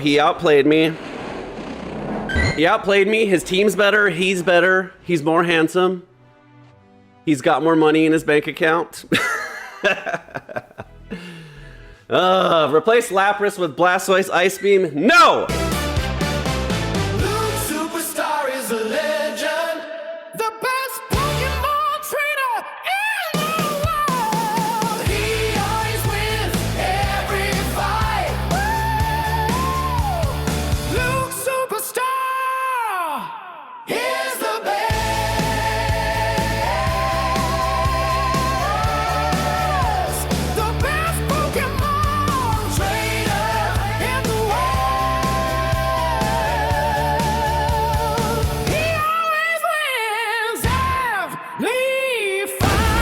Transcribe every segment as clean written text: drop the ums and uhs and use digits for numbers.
He outplayed me. His team's better. He's better. He's more handsome. He's got more money in his bank account. Replace Lapras with Blastoise Ice Beam? No! Luke Superstar is a legend. The best Pokémon trainer in the world. He always wins every fight. Woo! Luke Superstar is the best. The best Pokémon trainer in the world. He always wins every fight.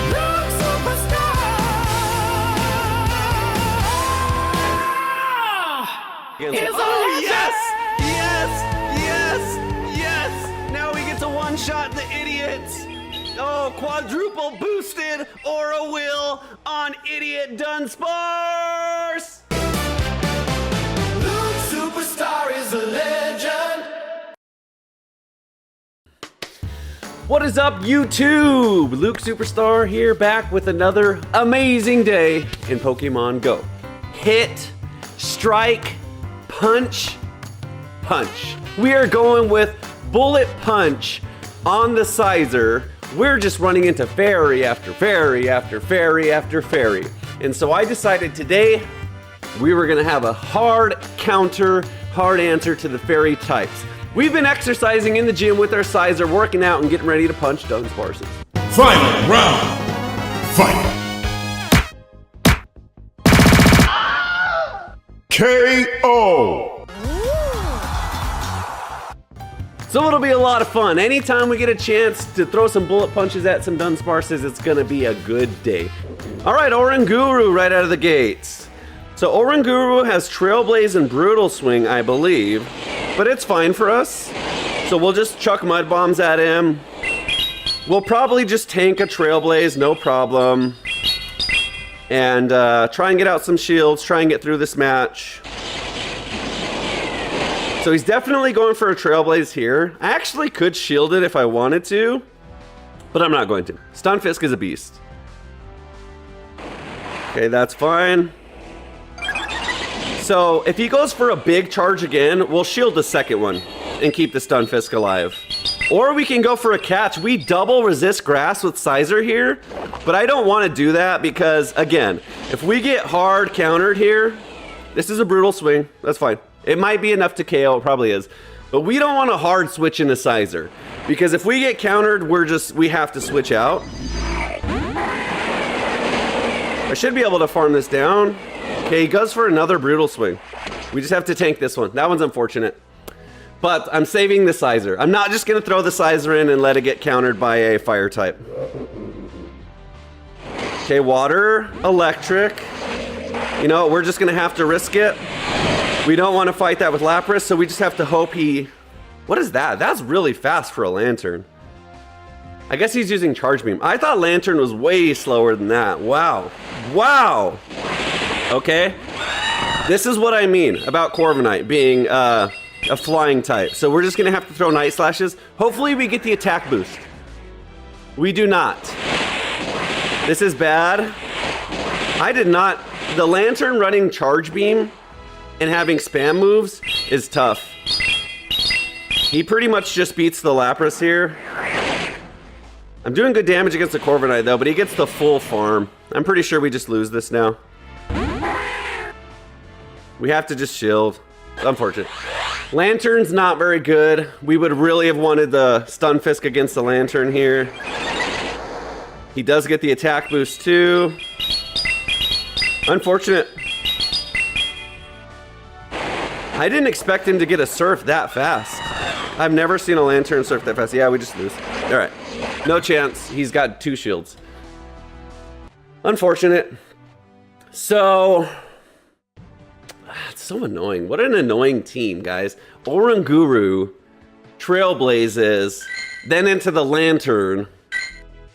Luke Superstar. Is a Yes! Yes! Yes! Yes! Now we get to one-shot the idiots! Oh, quadruple boosted Aura Will on Idiot Dunsparce! Luke Superstar is a legend. What is up, YouTube? Luke Superstar here, back with another amazing day in Pokemon Go. Hit, strike, punch, punch. We are going with Bullet Punch on the Sizer. We're just running into fairy after fairy after fairy after fairy. And so I decided today we were gonna have a hard counter, hard answer to the fairy types. We've been exercising in the gym with our Sizer, working out and getting ready to punch Dunsparces. Final round. Fight. KO. So it'll be a lot of fun. Anytime we get a chance to throw some bullet punches at some Dunsparces, it's gonna be a good day. All right, Oranguru right out of the gates. So Oranguru has Trailblaze and Brutal Swing, I believe, but it's fine for us. So we'll just chuck Mud Bombs at him. We'll probably just tank a Trailblaze, no problem. And try and get out some shields, try and get through this match. So he's definitely going for a Trailblaze here. I actually could shield it if I wanted to, but I'm not going to. Stunfisk is a beast. Okay, that's fine. So if he goes for a big charge again, we'll shield the second one and keep the Stunfisk alive. Or we can go for a catch. We double resist grass with Sizer here, but I don't want to do that because, again, if we get hard countered here, this is a Brutal Swing. That's fine. It might be enough to KO, it probably is. But we don't want a hard switch into Sizer, because if we get countered, we have to switch out. I should be able to farm this down. Okay, he goes for another Brutal Swing. We just have to tank this one. That one's unfortunate. But I'm saving the Sizer. I'm not just gonna throw the Sizer in and let it get countered by a fire type. Okay, water, electric. You know, we're just gonna have to risk it. We don't want to fight that with Lapras, so we just have to hope he... What is that? That's really fast for a Lantern. I guess he's using Charge Beam. I thought Lantern was way slower than that. Wow. Wow. Okay. This is what I mean about Corviknight being a flying type. So we're just going to have to throw Night Slashes. Hopefully we get the attack boost. We do not. This is bad. I did not... The Lantern running Charge Beam and having spam moves is tough. He pretty much just beats the Lapras here. I'm doing good damage against the Corviknight though, but he gets the full farm. I'm pretty sure we just lose this now. We have to just shield. It's unfortunate. Lantern's not very good. We would really have wanted the Stunfisk against the Lantern here. He does get the attack boost too. Unfortunate. I didn't expect him to get a Surf that fast. I've never seen a Lantern Surf that fast. Yeah, we just lose. All right. No chance. He's got 2 shields. Unfortunate. So... It's so annoying. What an annoying team, guys. Oranguru, Trailblazes, then into the Lantern,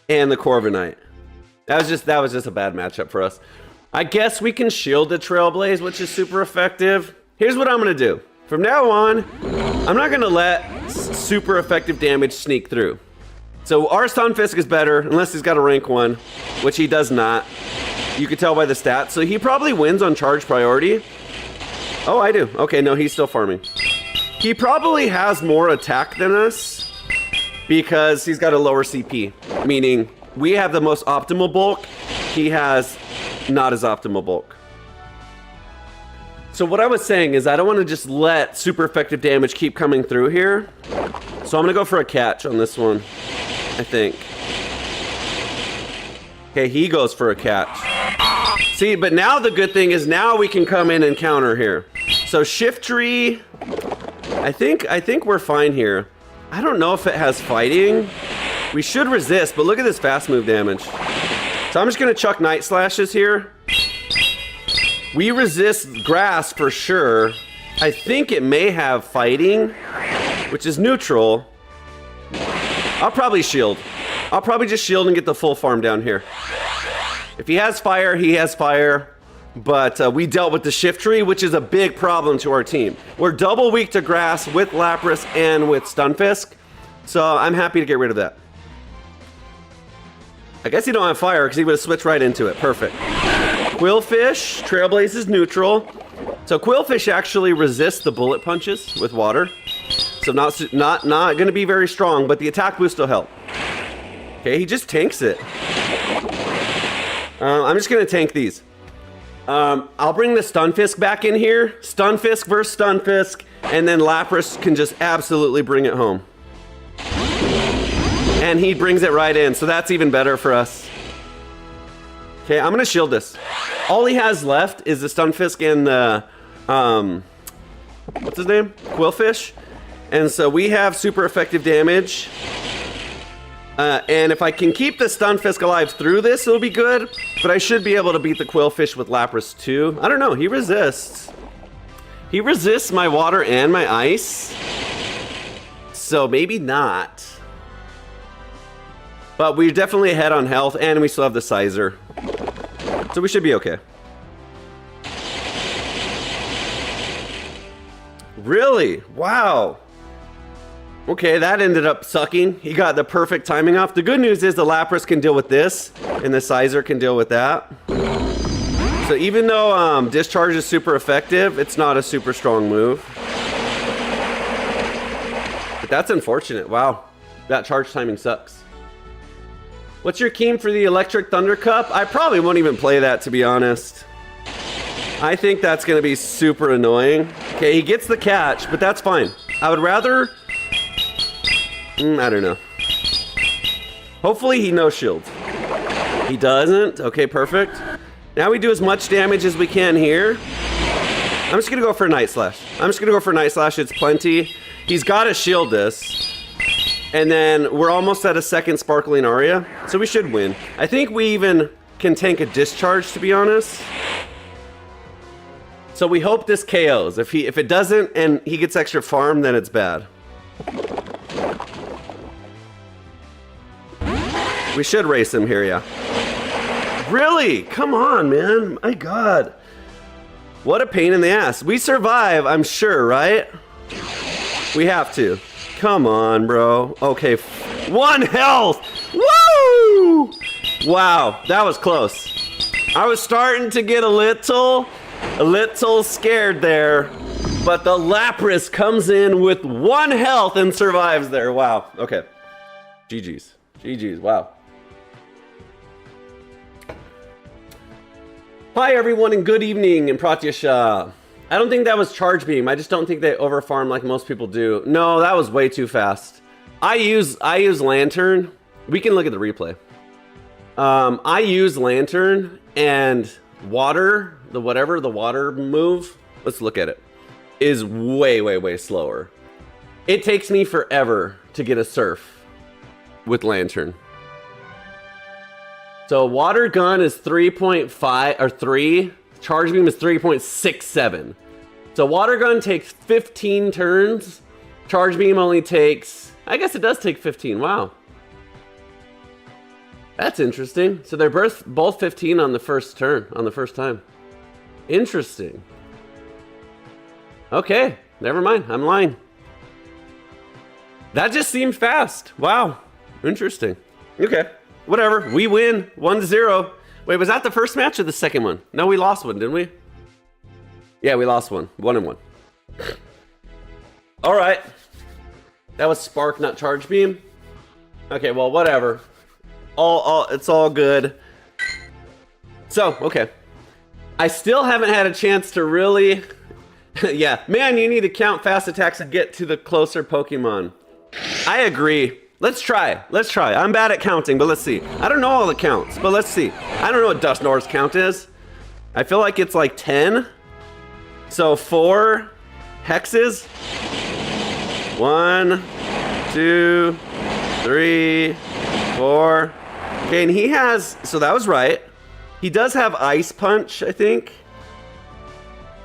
and the Corviknight. That was just a bad matchup for us. I guess we can shield the Trailblaze, which is super effective. Here's what I'm gonna do. From now on, I'm not gonna let super effective damage sneak through. So our Stunfisk is better, unless he's got a rank 1, which he does not. You can tell by the stats. So he probably wins on charge priority. Oh, I do. Okay, no, he's still farming. He probably has more attack than us because he's got a lower CP, meaning we have the most optimal bulk. He has not as optimal bulk. So what I was saying is I don't want to just let super effective damage keep coming through here. So I'm going to go for a catch on this one, I think. Okay, he goes for a catch. See, but now the good thing is now we can come in and counter here. So Shiftry, I think we're fine here. I don't know if it has fighting. We should resist, but look at this fast move damage. So I'm just going to chuck Night Slashes here. We resist grass for sure. I think it may have fighting, which is neutral. I'll probably shield. I'll probably just shield and get the full farm down here. If he has fire, he has fire. But we dealt with the Shiftry, which is a big problem to our team. We're double weak to grass with Lapras and with Stunfisk. So I'm happy to get rid of that. I guess he don't have fire because he would have switched right into it. Perfect. Quillfish, Trailblaze is neutral. So Quillfish actually resists the bullet punches with water. So not going to be very strong, but the attack boost will help. Okay, he just tanks it. I'm just going to tank these. I'll bring the Stunfisk back in here. Stunfisk versus Stunfisk, and then Lapras can just absolutely bring it home. And he brings it right in, so that's even better for us. Okay, I'm gonna shield this. All he has left is the Stunfisk and the, what's his name? Quillfish. And so we have super effective damage. And if I can keep the Stunfisk alive through this, it'll be good. But I should be able to beat the Quillfish with Lapras too. I don't know, he resists. He resists my water and my ice. So maybe not. But we're definitely ahead on health, and we still have the Sizer. So we should be okay. Really? Wow. Okay, that ended up sucking. He got the perfect timing off. The good news is the Lapras can deal with this, and the Sizer can deal with that. So even though Discharge is super effective, it's not a super strong move. But that's unfortunate. Wow. That charge timing sucks. What's your keen for the Electric Thunder Cup? I probably won't even play that, to be honest. I think that's going to be super annoying. Okay, he gets the catch, but that's fine. I would rather... I don't know. Hopefully he no-shields. He doesn't. Okay, perfect. Now we do as much damage as we can here. I'm just going to go for a Night Slash. It's plenty. He's got to shield this. And then we're almost at a second Sparkling Aria, so we should win. I think we even can tank a Discharge, to be honest. So we hope this KOs. If it doesn't and he gets extra farm, then it's bad. We should race him here, yeah. Really? Come on, man. My God. What a pain in the ass. We survive, I'm sure, right? We have to. Come on, bro. Okay, 1 health. Woo! Wow, that was close. I was starting to get a little scared there, but the Lapras comes in with 1 health and survives there. Wow. Okay. GG's. GG's. Wow. Hi, everyone, and good evening, and Pratyasha. I don't think that was Charge Beam. I just don't think they overfarm like most people do. No, that was way too fast. I use Lantern. We can look at the replay. I use Lantern and water, the water move. Let's look at it. Is way slower. It takes me forever to get a Surf with Lantern. So Water Gun is 3.5 or 3. Charge Beam is 3.67. So Water Gun takes 15 turns. Charge Beam only takes I guess it does take 15. Wow. That's interesting. So they're both 15 on the first turn, on the first time. Interesting. Okay, never mind. I'm lying. That just seemed fast. Wow. Interesting. Okay, whatever. We win 1-0. Wait, was that the first match or the second one? No, we lost one, didn't we? Yeah, we lost one. 1-1. All right. That was Spark, not Charge Beam. Okay, well, whatever. It's all good. So, okay. I still haven't had a chance to really... yeah, man, you need to count fast attacks and get to the closer Pokemon. I agree. Let's try. Let's try. I'm bad at counting, but let's see. I don't know all the counts, but let's see. I don't know what Dusknoir's count is. I feel like it's like 10. So 4 hexes. 1, 2, 3, 4. Okay, and he has, so that was right. He does have Ice Punch, I think.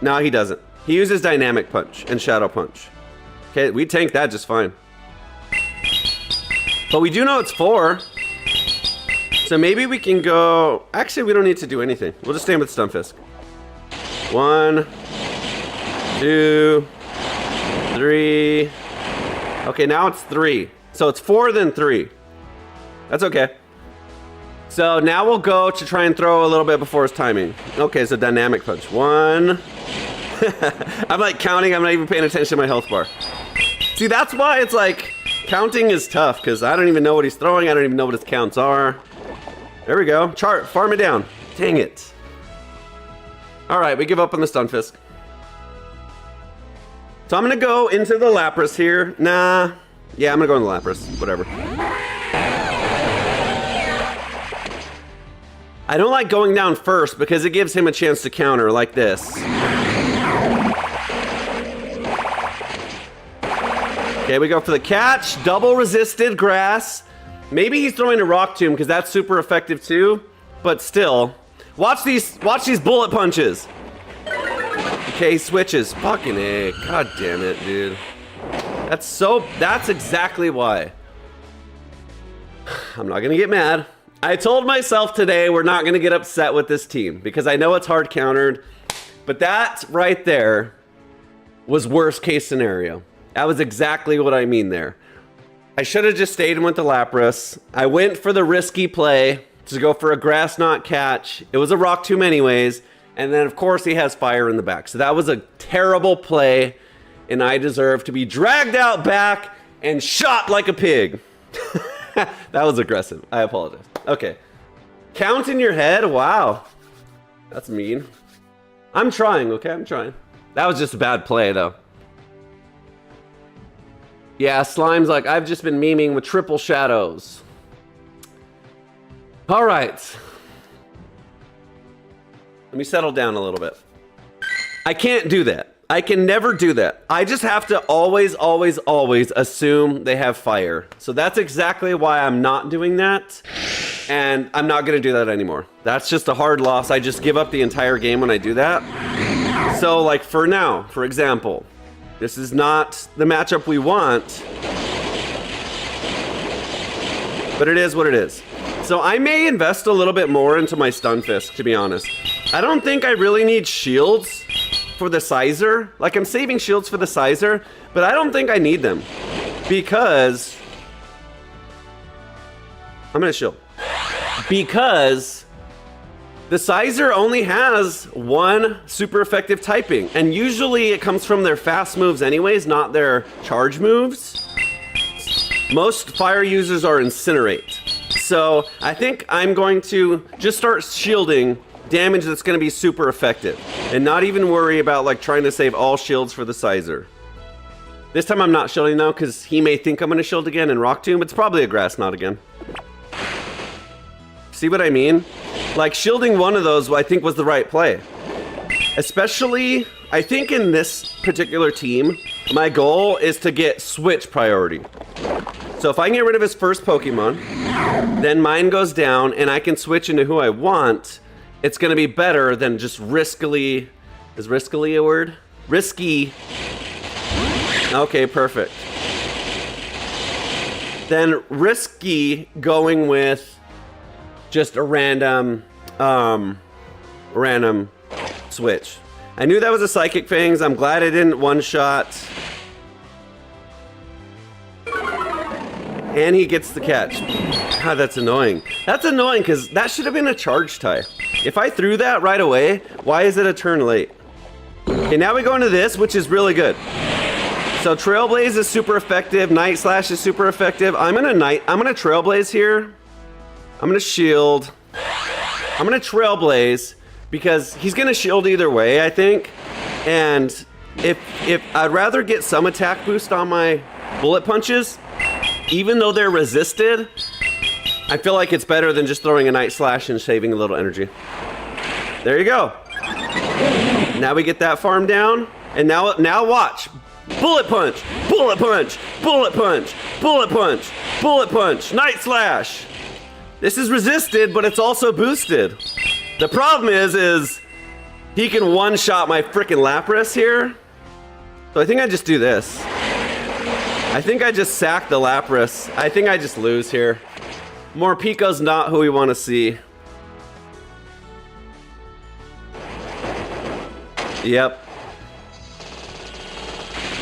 No, he doesn't. He uses Dynamic Punch and Shadow Punch. Okay, we tank that just fine. But we do know it's 4. So maybe we can go, actually we don't need to do anything. We'll just stand with Stunfisk. 1, 2, 3. Okay, now it's 3. So it's 4 then 3. That's okay. So now we'll go to try and throw a little bit before his timing. Okay, so Dynamic Punch. 1. I'm like counting, I'm not even paying attention to my health bar. See, that's why it's like, counting is tough, because I don't even know what he's throwing, I don't even know what his counts are. There we go. Farm it down. Dang it. Alright, we give up on the Stunfisk. So I'm gonna go into the Lapras here. Nah. Yeah, I'm gonna go into the Lapras. Whatever. I don't like going down first because it gives him a chance to counter like this. Okay, we go for the catch. Double resisted grass. Maybe he's throwing a Rock Tomb because that's super effective too. But still. Watch these bullet punches. Okay, he switches. Fucking A. God damn it, dude. That's exactly why. I'm not gonna get mad. I told myself today we're not gonna get upset with this team because I know it's hard countered. But that right there was worst case scenario. That was exactly what I mean there. I should have just stayed and went to Lapras. I went for the risky play to go for a Grass Knot catch. It was a Rock Tomb anyways. And then, of course, he has Fire in the back. So that was a terrible play. And I deserve to be dragged out back and shot like a pig. That was aggressive. I apologize. Okay. Count in your head? Wow. That's mean. I'm trying, okay? I'm trying. That was just a bad play, though. Yeah, Slime's like, I've just been memeing with triple shadows. All right. Let me settle down a little bit. I can't do that. I can never do that. I just have to always, always, always assume they have fire. So that's exactly why I'm not doing that. And I'm not going to do that anymore. That's just a hard loss. I just give up the entire game when I do that. So like for now, for example, this is not the matchup we want, but it is what it is. So I may invest a little bit more into my Stunfisk, to be honest. I don't think I really need shields for the Sizer. Like, I'm saving shields for the Sizer, but I don't think I need them because I'm gonna shield. Because the Sizer only has one super effective typing, and usually it comes from their fast moves anyways, not their charge moves. Most fire users are Incinerate. So I think I'm going to just start shielding damage that's going to be super effective and not even worry about like trying to save all shields for the Sizer. This time I'm not shielding though because he may think I'm going to shield again and Rock Tomb. It's probably a Grass Knot again. See what I mean? Like shielding one of those I think was the right play. Especially, I think in this particular team, my goal is to get switch priority. So if I can get rid of his first Pokemon, then mine goes down and I can switch into who I want, it's gonna be better than just riskily, is riskily a word? Risky. Okay, perfect. then risky going with just a random switch. I knew that was a psychic fangs. I'm glad I didn't one-shot. And he gets the catch. God, that's annoying. That's annoying because that should have been a charge tie. If I threw that right away, why is it a turn late? Okay, now we go into this, which is really good. So Trailblaze is super effective. Night Slash is super effective. I'm gonna Trailblaze here. I'm gonna shield. I'm gonna Trailblaze because he's gonna shield either way, I think. And if I'd rather get some attack boost on my bullet punches, even though they're resisted, I feel like it's better than just throwing a Night Slash and saving a little energy. There you go. Now we get that farm down, and now watch. Bullet punch, bullet punch, bullet punch, bullet punch, bullet punch, Night Slash. This is resisted, but it's also boosted. The problem is he can one-shot my freaking Lapras here. So I think I just do this. I think I just sack the Lapras. I think I just lose here. Morpeko's not who we want to see. Yep.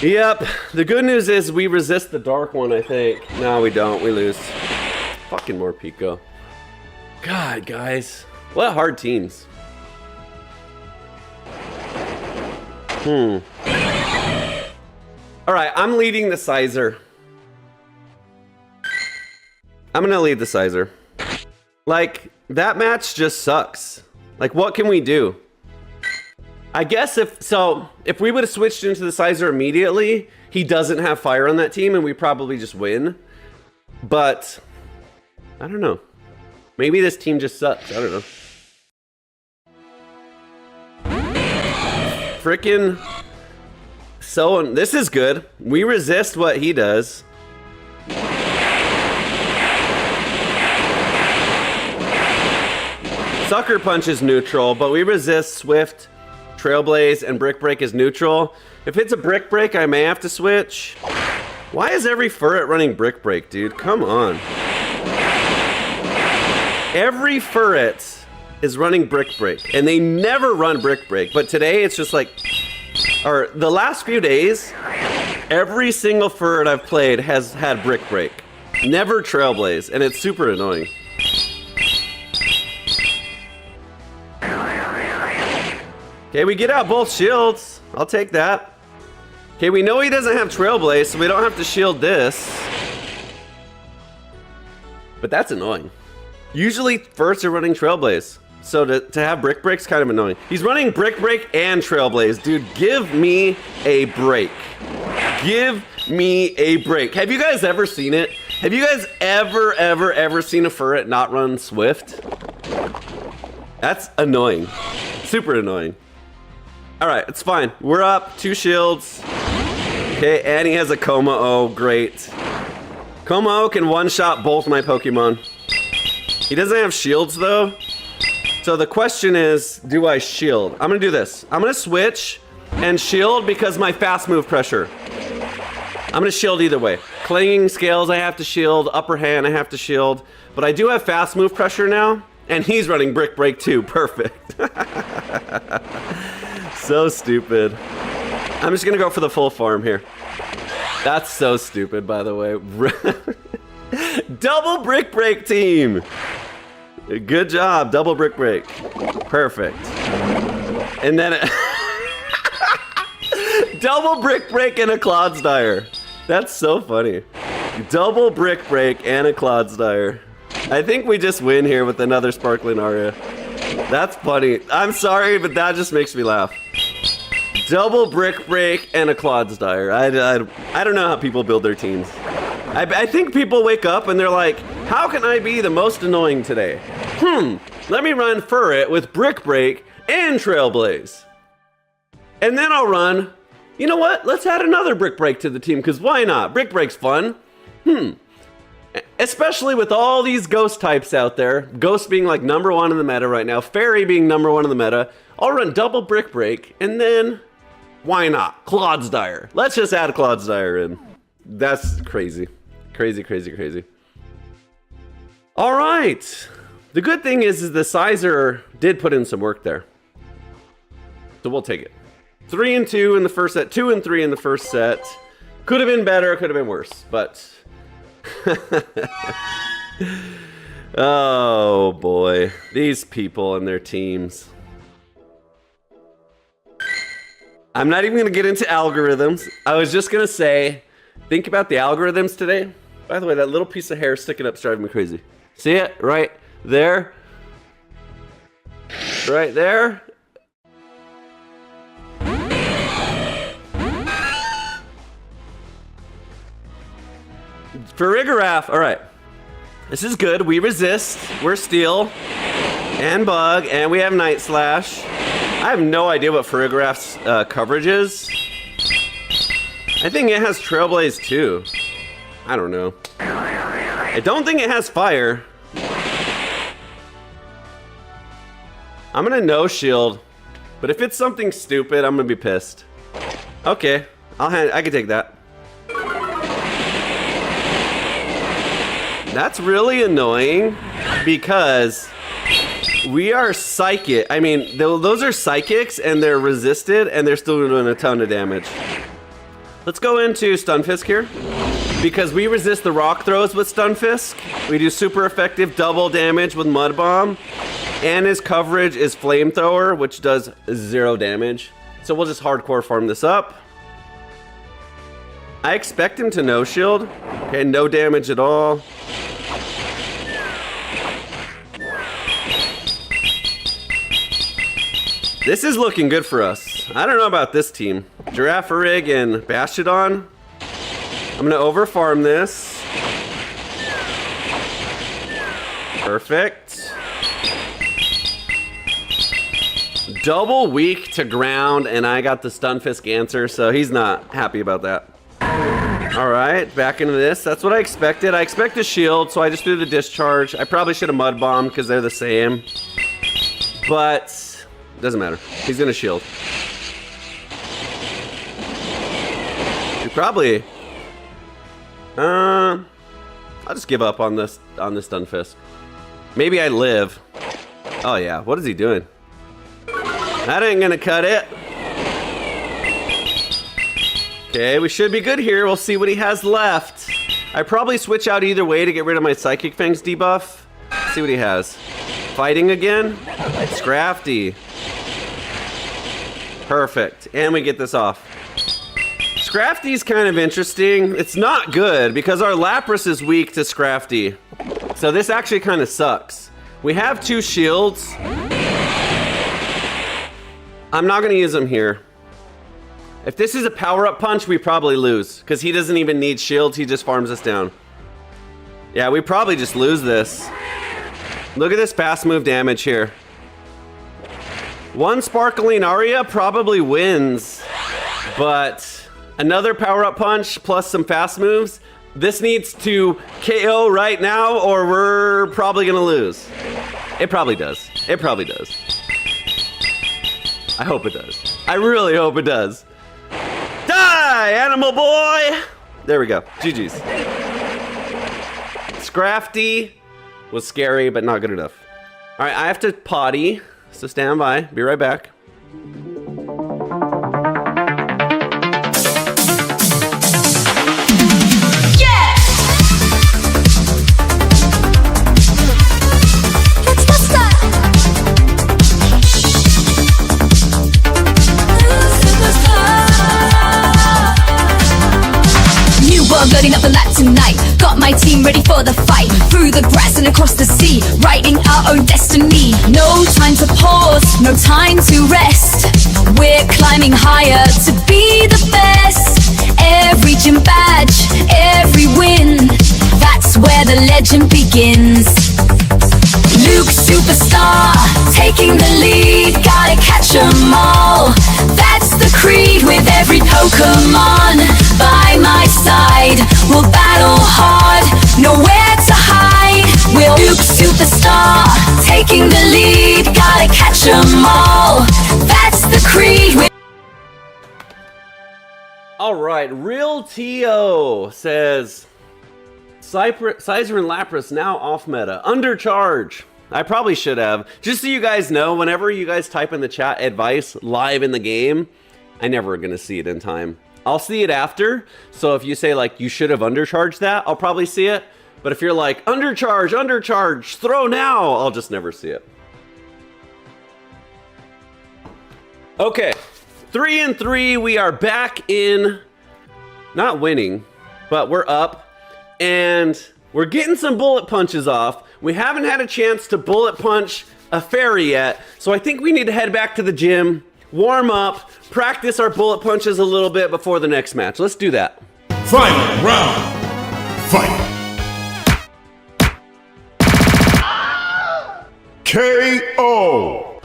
Yep. The good news is we resist the dark one, I think. No, we don't. We lose. Fucking Morpeko. God, guys. What hard teams. Alright, I'm leading the Sizer. I'm gonna lead the Sizer. Like, that match just sucks. Like, what can we do? I guess if we would have switched into the Sizer immediately, he doesn't have fire on that team and we probably just win. But, I don't know. Maybe this team just sucks. I don't know. Frickin' this is good. We resist what he does. Sucker Punch is neutral, but we resist Swift, Trailblaze, and Brick Break is neutral. If it's a Brick Break, I may have to switch. Why is every Furret running Brick Break, dude? Come on. Every Furret is running Brick Break, and they never run Brick Break, but today it's just like, or the last few days, every single Furret I've played has had Brick Break. Never Trailblaze, and it's super annoying. Okay, we get out both shields. I'll take that. Okay, we know he doesn't have Trailblaze, so we don't have to shield this. But that's annoying. Usually, first are running Trailblaze. So to have Brick Break's kind of annoying. He's running Brick Break and Trailblaze. Dude, give me a break. Give me a break. Have you guys ever seen it? Have you guys ever seen a Furret not run Swift? That's annoying. Super annoying. Alright, it's fine. We're up. 2 shields. Okay, and he has a Como-O. Great. Como-O can one-shot both my Pokemon. He doesn't have shields, though. So the question is, do I shield? I'm gonna do this. I'm gonna switch and shield because my fast move pressure. I'm gonna shield either way. Clinging Scales, I have to shield. Upper Hand, I have to shield. But I do have fast move pressure now. And he's running Brick Break too. Perfect. So stupid. I'm just gonna go for the full farm here. That's so stupid, by the way. Double Brick Break team. Good job, double Brick Break. Perfect. And then double Brick Break and a Clodsire. That's so funny. Double Brick Break and a Clodsire. I think we just win here with another Sparkling Aria. That's funny. I'm sorry, but that just makes me laugh. Double Brick Break and a Clodsire. I don't know how people build their teams. I think people wake up and they're like, how can I be the most annoying today? Let me run Furret with Brick Break and Trailblaze. And then I'll run, you know what? Let's add another Brick Break to the team, because why not? Brick Break's fun. Especially with all these ghost types out there. Ghost being like #1 in the meta right now. Fairy being #1 in the meta. I'll run double Brick Break, and then, why not? Clodsire. Let's just add a Clodsire in. That's crazy. Crazy, crazy, crazy. All right. The good thing is the Sizer did put in some work there. So we'll take it. 3 and 2 in the first set. 2 and 3 in the first set. Could have been better, could have been worse, but... Oh boy. These people and their teams. I'm not even going to get into algorithms. I was just going to say, think about the algorithms today. By the way, that little piece of hair sticking up is driving me crazy. See it? Right there. Right there. For Rigoraph, all right. This is good. We resist. We're steel. And bug. And we have Night Slash. I have no idea what Farigaraph's coverage is. I think it has Trailblaze too. I don't know. I don't think it has fire. I'm gonna no shield, but if it's something stupid, I'm gonna be pissed. Okay, I can take that. That's really annoying because we are psychic. I mean, those are psychics and they're resisted and they're still doing a ton of damage. Let's go into Stunfisk here. Because we resist the rock throws with Stunfisk. We do super effective double damage with Mud Bomb. And his coverage is Flamethrower, which does 0 damage. So we'll just hardcore farm this up. I expect him to no shield. Okay, no damage at all. This is looking good for us. I don't know about this team. Girafarig and Bastiodon. I'm gonna overfarm this. Perfect. Double weak to ground, and I got the Stunfisk answer, so he's not happy about that. All right, back into this. That's what I expected. I expect a shield, so I just threw the discharge. I probably should have mud bombed because they're the same, but doesn't matter. He's gonna shield. You probably. I'll just give up on this Stunfisk. Maybe I live. Oh yeah, what is he doing? That ain't gonna cut it. Okay, we should be good here. We'll see what he has left. I probably switch out either way to get rid of my Psychic Fangs debuff. See what he has. Fighting again? Scrafty. Perfect. And we get this off. Scrafty's kind of interesting. It's not good because our Lapras is weak to Scrafty. So this actually kind of sucks. We have 2 shields. I'm not gonna use them here. If this is a power-up punch, we probably lose because he doesn't even need shields, he just farms us down. Yeah, we probably just lose this. Look at this fast move damage here. 1 Sparkling Aria probably wins, but another power-up punch plus some fast moves. This needs to KO right now or we're probably gonna lose. It probably does. It probably does. I hope it does. I really hope it does. Die, animal boy! There we go. GG's. Scrafty was scary, but not good enough. All right, I have to potty, so stand by. Be right back. Loading up a lap tonight, got my team ready for the fight. Through the grass and across the sea, writing our own destiny. No time to pause, no time to rest. We're climbing higher to be the best. Every gym badge, every win, that's where the legend begins. Luke Superstar, taking the lead, gotta catch 'em all. That's the creed with every Pokémon by my side. We'll battle hard, nowhere to hide. We'll Luke Superstar, taking the lead, gotta catch 'em all. That's the creed with... All right, Real T.O. says, Sizer and Lapras now off meta. Undercharge. I probably should have. Just so you guys know, whenever you guys type in the chat advice live in the game, I never gonna see it in time. I'll see it after. So if you say like, you should have undercharged that, I'll probably see it. But if you're like, undercharge, throw now, I'll just never see it. Okay, 3-3, we are back in, not winning, but we're up, and we're getting some bullet punches off. We haven't had a chance to bullet punch a fairy yet, so I think we need to head back to the gym, warm up, practice our bullet punches a little bit before the next match. Let's do that. Final round. Fight. KO.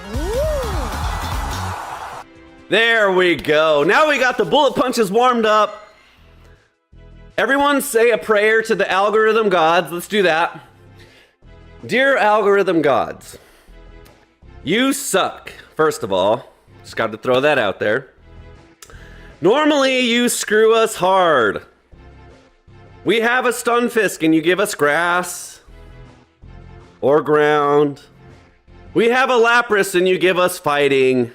There we go. Now we got the bullet punches warmed up. Everyone say a prayer to the algorithm gods. Let's do that. Dear algorithm gods, you suck, first of all. Just got to throw that out there. Normally, you screw us hard. We have a Stunfisk and you give us grass or ground. We have a Lapras and you give us fighting.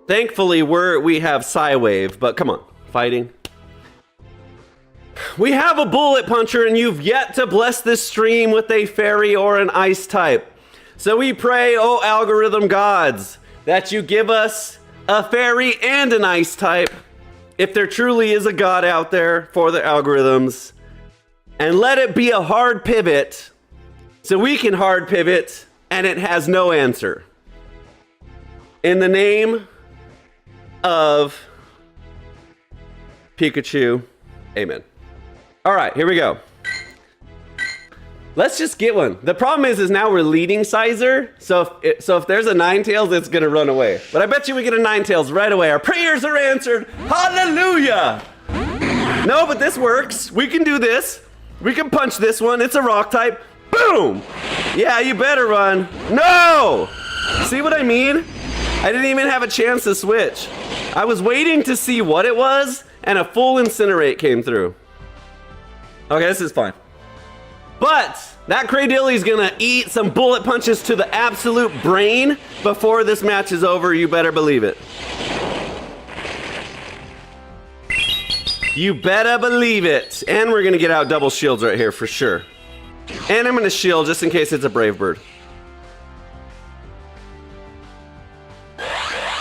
Thankfully, we have Psywave, but come on, fighting. We have a bullet puncher and you've yet to bless this stream with a fairy or an ice type. So we pray, oh algorithm gods, that you give us a fairy and an ice type, if there truly is a god out there for the algorithms. And let it be a hard pivot, so we can hard pivot, and it has no answer. In the name of Pikachu, amen. All right, here we go. Let's just get one. The problem is now we're leading Sizer, so if there's a Ninetales, it's gonna run away. But I bet you we get a Ninetales right away. Our prayers are answered. Hallelujah! No, but this works. We can do this. We can punch this one. It's a rock type. Boom! Yeah, you better run. No! See what I mean? I didn't even have a chance to switch. I was waiting to see what it was, and a full Incinerate came through. Okay, this is fine. But that Cradilly's gonna eat some bullet punches to the absolute brain before this match is over, you better believe it. You better believe it. And we're gonna get out double shields right here for sure. And I'm gonna shield just in case it's a Brave Bird.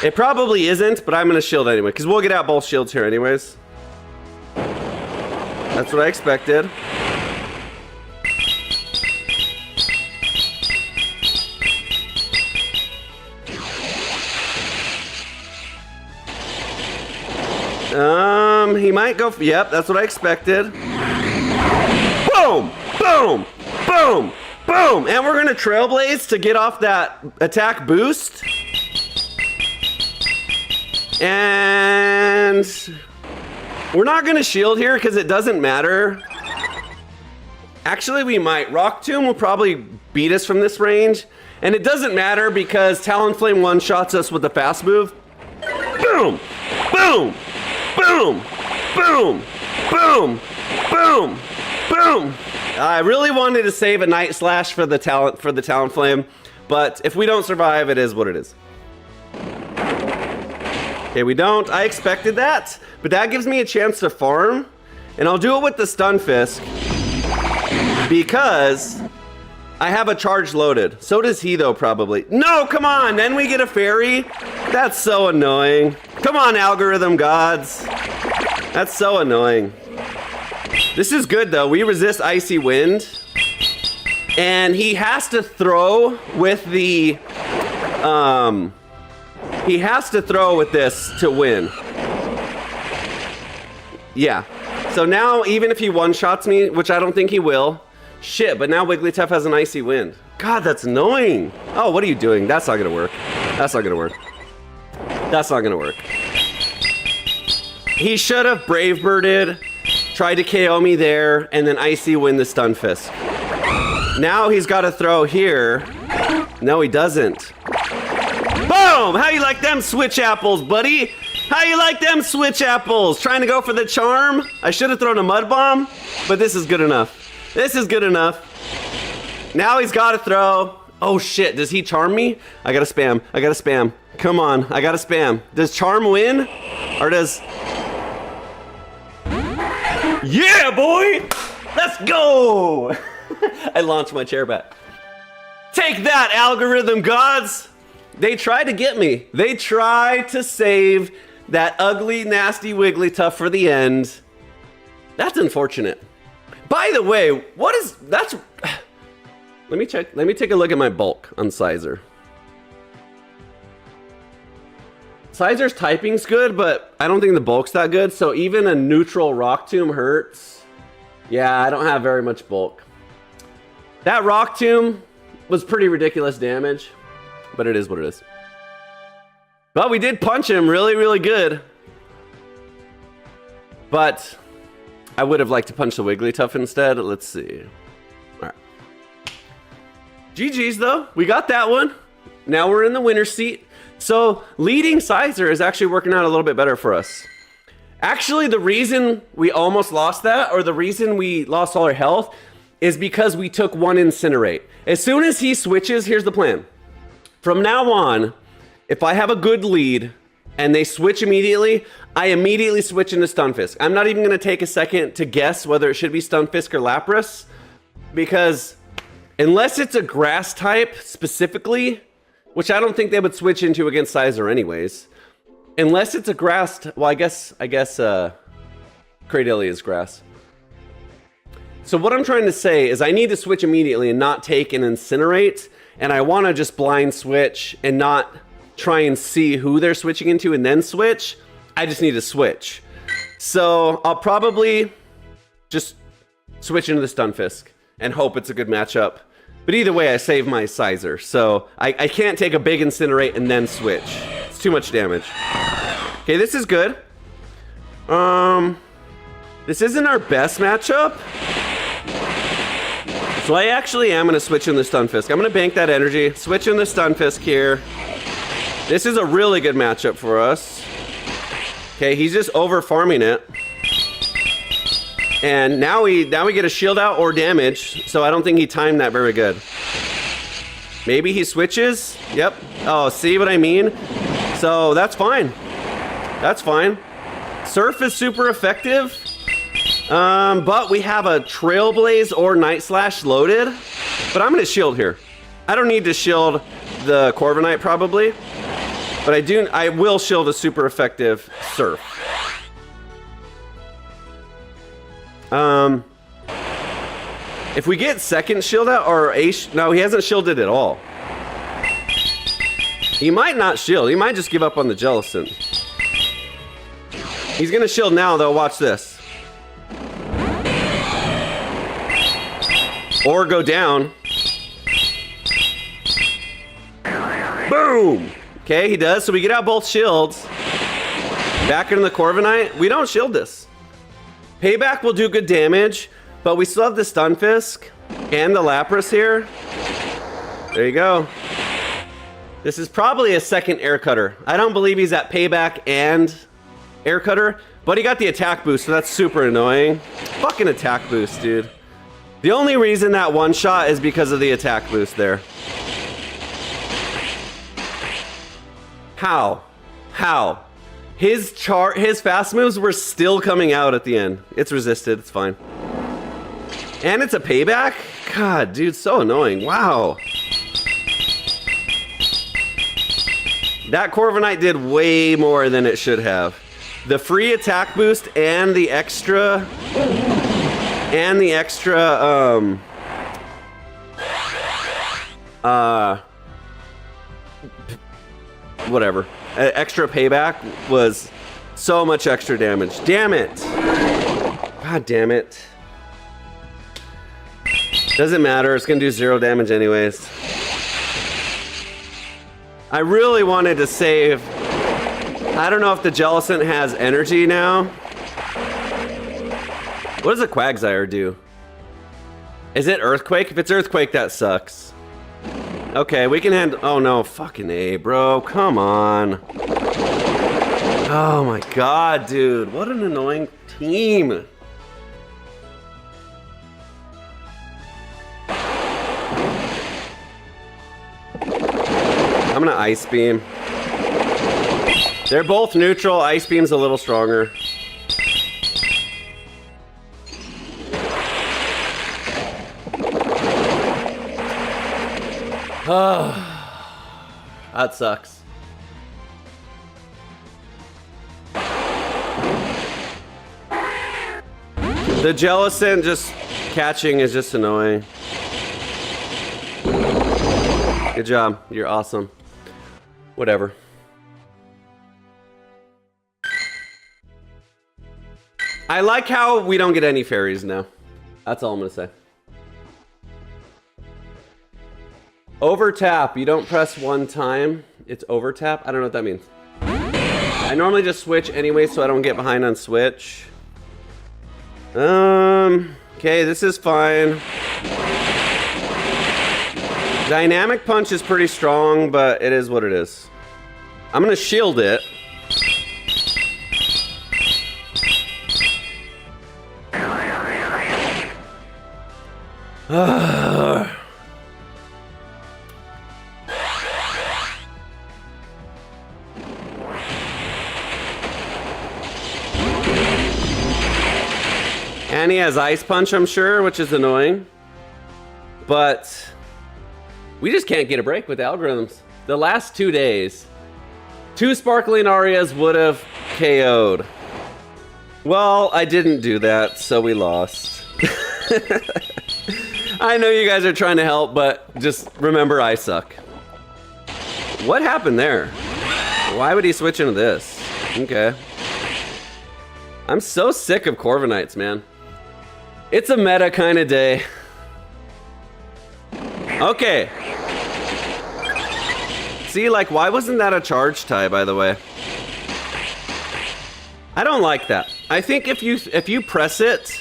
It probably isn't, but I'm gonna shield anyway, because we'll get out both shields here anyways. That's what I expected. He might go, yep, that's what I expected. Boom, boom, boom, boom. And we're gonna Trailblaze to get off that attack boost. And we're not gonna shield here because it doesn't matter. Actually, we might. Rock Tomb will probably beat us from this range. And it doesn't matter because Talonflame one-shots us with the fast move. Boom, boom, boom, boom, boom, boom, boom. I really wanted to save a Night Slash for the Talonflame, but if we don't survive, it is what it is. Okay, we don't. I expected that, but that gives me a chance to farm, and I'll do it with the Stunfisk because I have a charge loaded. So does he, though, probably. No, come on, then we get a fairy? That's so annoying. Come on, algorithm gods. That's so annoying. This is good, though. We resist Icy Wind, and he has to throw with the, he has to throw with this to win. Yeah. So now, even if he one-shots me, which I don't think he will, shit, but now Wigglytuff has an Icy Wind. God, that's annoying. Oh, what are you doing? That's not gonna work. That's not gonna work. That's not gonna work. He should have Brave Birded, tried to KO me there, and then Icy Wind the Stunfisk. Now he's gotta throw here. No, he doesn't. Boom! How you like them switch apples, buddy? How you like them switch apples? Trying to go for the charm? I should have thrown a mud bomb, but this is good enough. This is good enough. Now he's got to throw. Oh shit, does he charm me? I gotta spam. I gotta spam. Come on, I gotta spam. Does charm win? Or does... Yeah, boy! Let's go! I launched my chair back. Take that, algorithm gods! They tried to get me. They tried to save that ugly, nasty Wigglytuff for the end. That's unfortunate. By the way, what is... That's... Let me check. Let me take a look at my bulk on Sizer. Sizer's typing's good, but I don't think the bulk's that good. So even a neutral Rock Tomb hurts. Yeah, I don't have very much bulk. That Rock Tomb was pretty ridiculous damage, but it is what it is. But we did punch him really, really good. But I would have liked to punch the Wigglytuff instead. Let's see. All right. GG's though. We got that one. Now we're in the winner's seat. So leading Sizer is actually working out a little bit better for us. Actually, the reason we almost lost that, or the reason we lost all our health, is because we took one Incinerate. As soon as he switches, here's the plan. From now on, if I have a good lead and they switch immediately, I immediately switch into Stunfisk. I'm not even going to take a second to guess whether it should be Stunfisk or Lapras, because unless it's a grass type specifically, which I don't think they would switch into against Sizer anyways, unless it's a grass, well, I guess Cradillia is grass. So what I'm trying to say is I need to switch immediately and not take an Incinerate, and I want to just blind switch and not try and see who they're switching into and then switch. I just need to switch. So I'll probably just switch into the Stunfisk and hope it's a good matchup. But either way, I save my Sizer. So I can't take a big Incinerate and then switch. It's too much damage. Okay, this is good. This isn't our best matchup. So I actually am going to switch in the Stunfisk. I'm going to bank that energy. Switch in the Stunfisk here. This is a really good matchup for us. Okay, he's just over farming it. And now we get a shield out or damage, so I don't think he timed that very good. Maybe he switches? Yep. Oh, see what I mean? So that's fine. That's fine. Surf is super effective. But we have a Trailblaze or Night Slash loaded. But I'm gonna shield here. I don't need to shield the Corviknight probably. But I will shield a super effective Surf. If we get second shield out, or no, he hasn't shielded at all. He might not shield. He might just give up on the Jellicent. He's gonna shield now, though. Watch this. Or go down. Boom! Okay, he does. So we get out both shields. Back into the Corviknight. We don't shield this. Payback will do good damage, but we still have the Stunfisk and the Lapras here. There you go. This is probably a second Air Cutter. I don't believe he's at Payback and Air Cutter, but he got the attack boost, so that's super annoying. Fucking attack boost, dude. The only reason that one shot is because of the attack boost there. How? His fast moves were still coming out at the end. It's resisted, it's fine. And it's a payback? God, dude, so annoying. Wow. That Corviknight did way more than it should have. The free attack boost and the extra whatever. Extra payback was so much extra damage. Damn it. God damn it. Doesn't matter. It's going to do 0 damage anyways. I really wanted to save. I don't know if the Jellicent has energy now. What does a Quagsire do? Is it Earthquake? If it's Earthquake, that sucks. Okay, we can handle... Oh no, fucking A, bro. Come on. Oh my god, dude. What an annoying team. I'm gonna Ice Beam. They're both neutral. Ice Beam's a little stronger. That sucks. The Jellicent just catching is just annoying. Good job. You're awesome. Whatever. I like how we don't get any fairies now. That's all I'm gonna say. Over tap. You don't press one time. It's over tap. I don't know what that means. I normally just switch anyway so I don't get behind on switch. Okay, this is fine. Dynamic punch is pretty strong, but it is what it is. I'm gonna shield it. And he has Ice Punch, I'm sure, which is annoying. But we just can't get a break with the algorithms. The last 2 days, 2 Sparkling Arias would have KO'd. Well, I didn't do that, so we lost. I know you guys are trying to help, but just remember I suck. What happened there? Why would he switch into this? Okay. I'm so sick of Corviknights, man. It's a meta kind of day. Okay. See, like, why wasn't that a charge tie, by the way? I don't like that. I think if you press it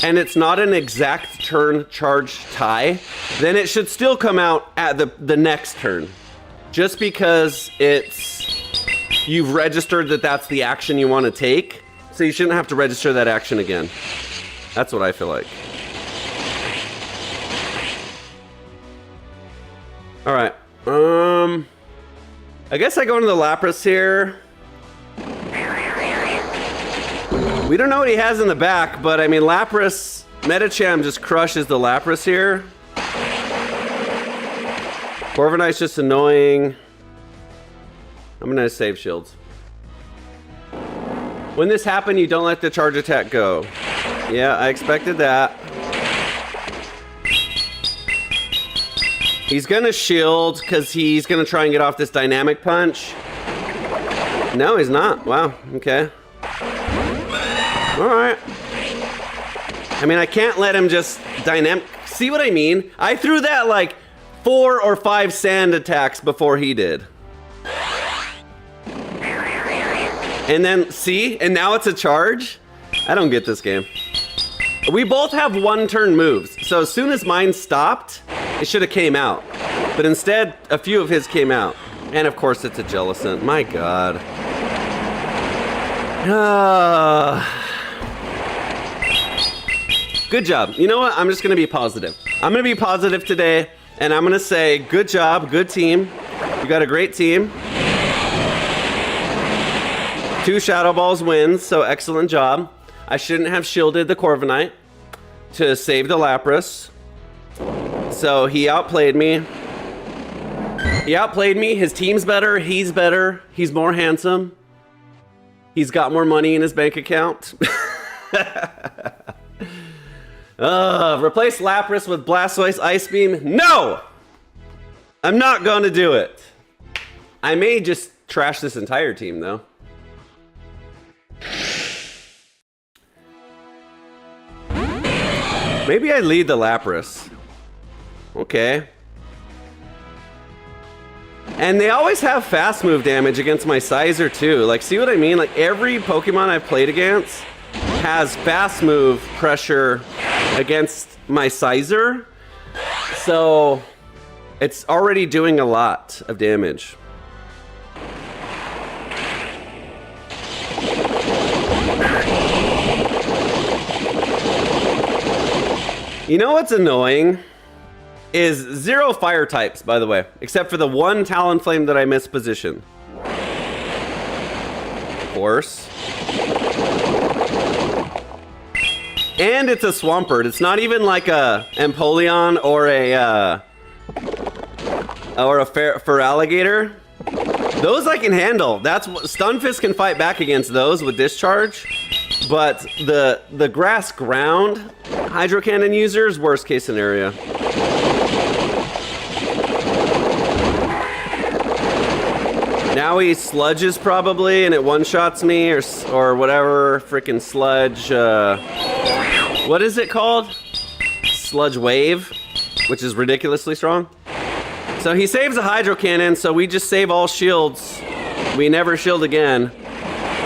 and it's not an exact turn charge tie, then it should still come out at the next turn. Just because you've registered that that's the action you want to take, so you shouldn't have to register that action again. That's what I feel like. All right. I guess I go into the Lapras here. We don't know what he has in the back, but I mean, Lapras, Metacham just crushes the Lapras here. Corviknight's just annoying. I'm gonna save shields. When this happened, you don't let the charge attack go. Yeah, I expected that. He's gonna shield because he's gonna try and get off this dynamic punch. No, he's not. Wow, okay. Alright. I mean, I can't let him just dynamic. See what I mean? I threw that like 4 or 5 sand attacks before he did. And then, see? And now it's a charge? I don't get this game. We both have 1 turn moves. So as soon as mine stopped, it should have came out. But instead, a few of his came out. And of course, it's a Jellicent. My god. Good job. You know what? I'm just going to be positive. I'm going to be positive today. And I'm going to say, good job, good team. You got a great team. 2 Shadow Balls wins, so excellent job. I shouldn't have shielded the Corviknight to save the Lapras. So he outplayed me. He outplayed me. His team's better. He's better. He's more handsome. He's got more money in his bank account. Replace Lapras with Blastoise Ice Beam? No! I'm not going to do it. I may just trash this entire team, though. Maybe I lead the Lapras. Okay. And they always have fast move damage against my Sizer too. Like, see what I mean? Like, every Pokemon I've played against has fast move pressure against my Sizer. So, it's already doing a lot of damage. You know what's annoying? Is 0 fire types, by the way. Except for the one Talonflame that I mispositioned. Of course. And it's a Swampert. It's not even like a Empoleon or a Feraligatr. Those I can handle. That's what Stunfisk can fight back against those with discharge. But the grass ground Hydro Cannon users, worst case scenario. Now he sludges probably, and it one-shots me, or whatever freaking sludge. What is it called? Sludge Wave, which is ridiculously strong. So he saves a Hydro Cannon, so we just save all shields. We never shield again,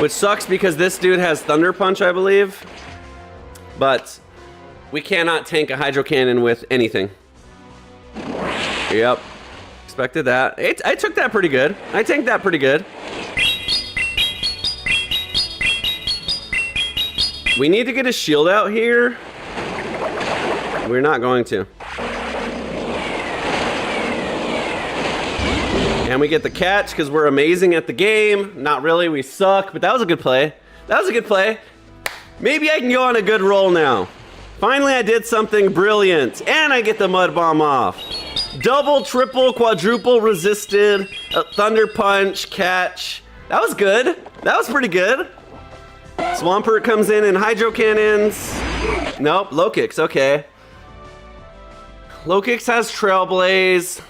which sucks because this dude has Thunder Punch, I believe. But we cannot tank a Hydro Cannon with anything. Yep. Expected that. I took that pretty good. I tanked that pretty good. We need to get a shield out here. We're not going to. And we get the catch because we're amazing at the game. Not really, we suck, but that was a good play. That was a good play. Maybe I can go on a good roll now. Finally, I did something brilliant, and I get the Mud Bomb off. Double, triple, quadruple resisted, a Thunder Punch, catch. That was good. That was pretty good. Swampert comes in and Hydro Cannons. Nope, Low Kicks, okay. Low Kicks has Trailblaze,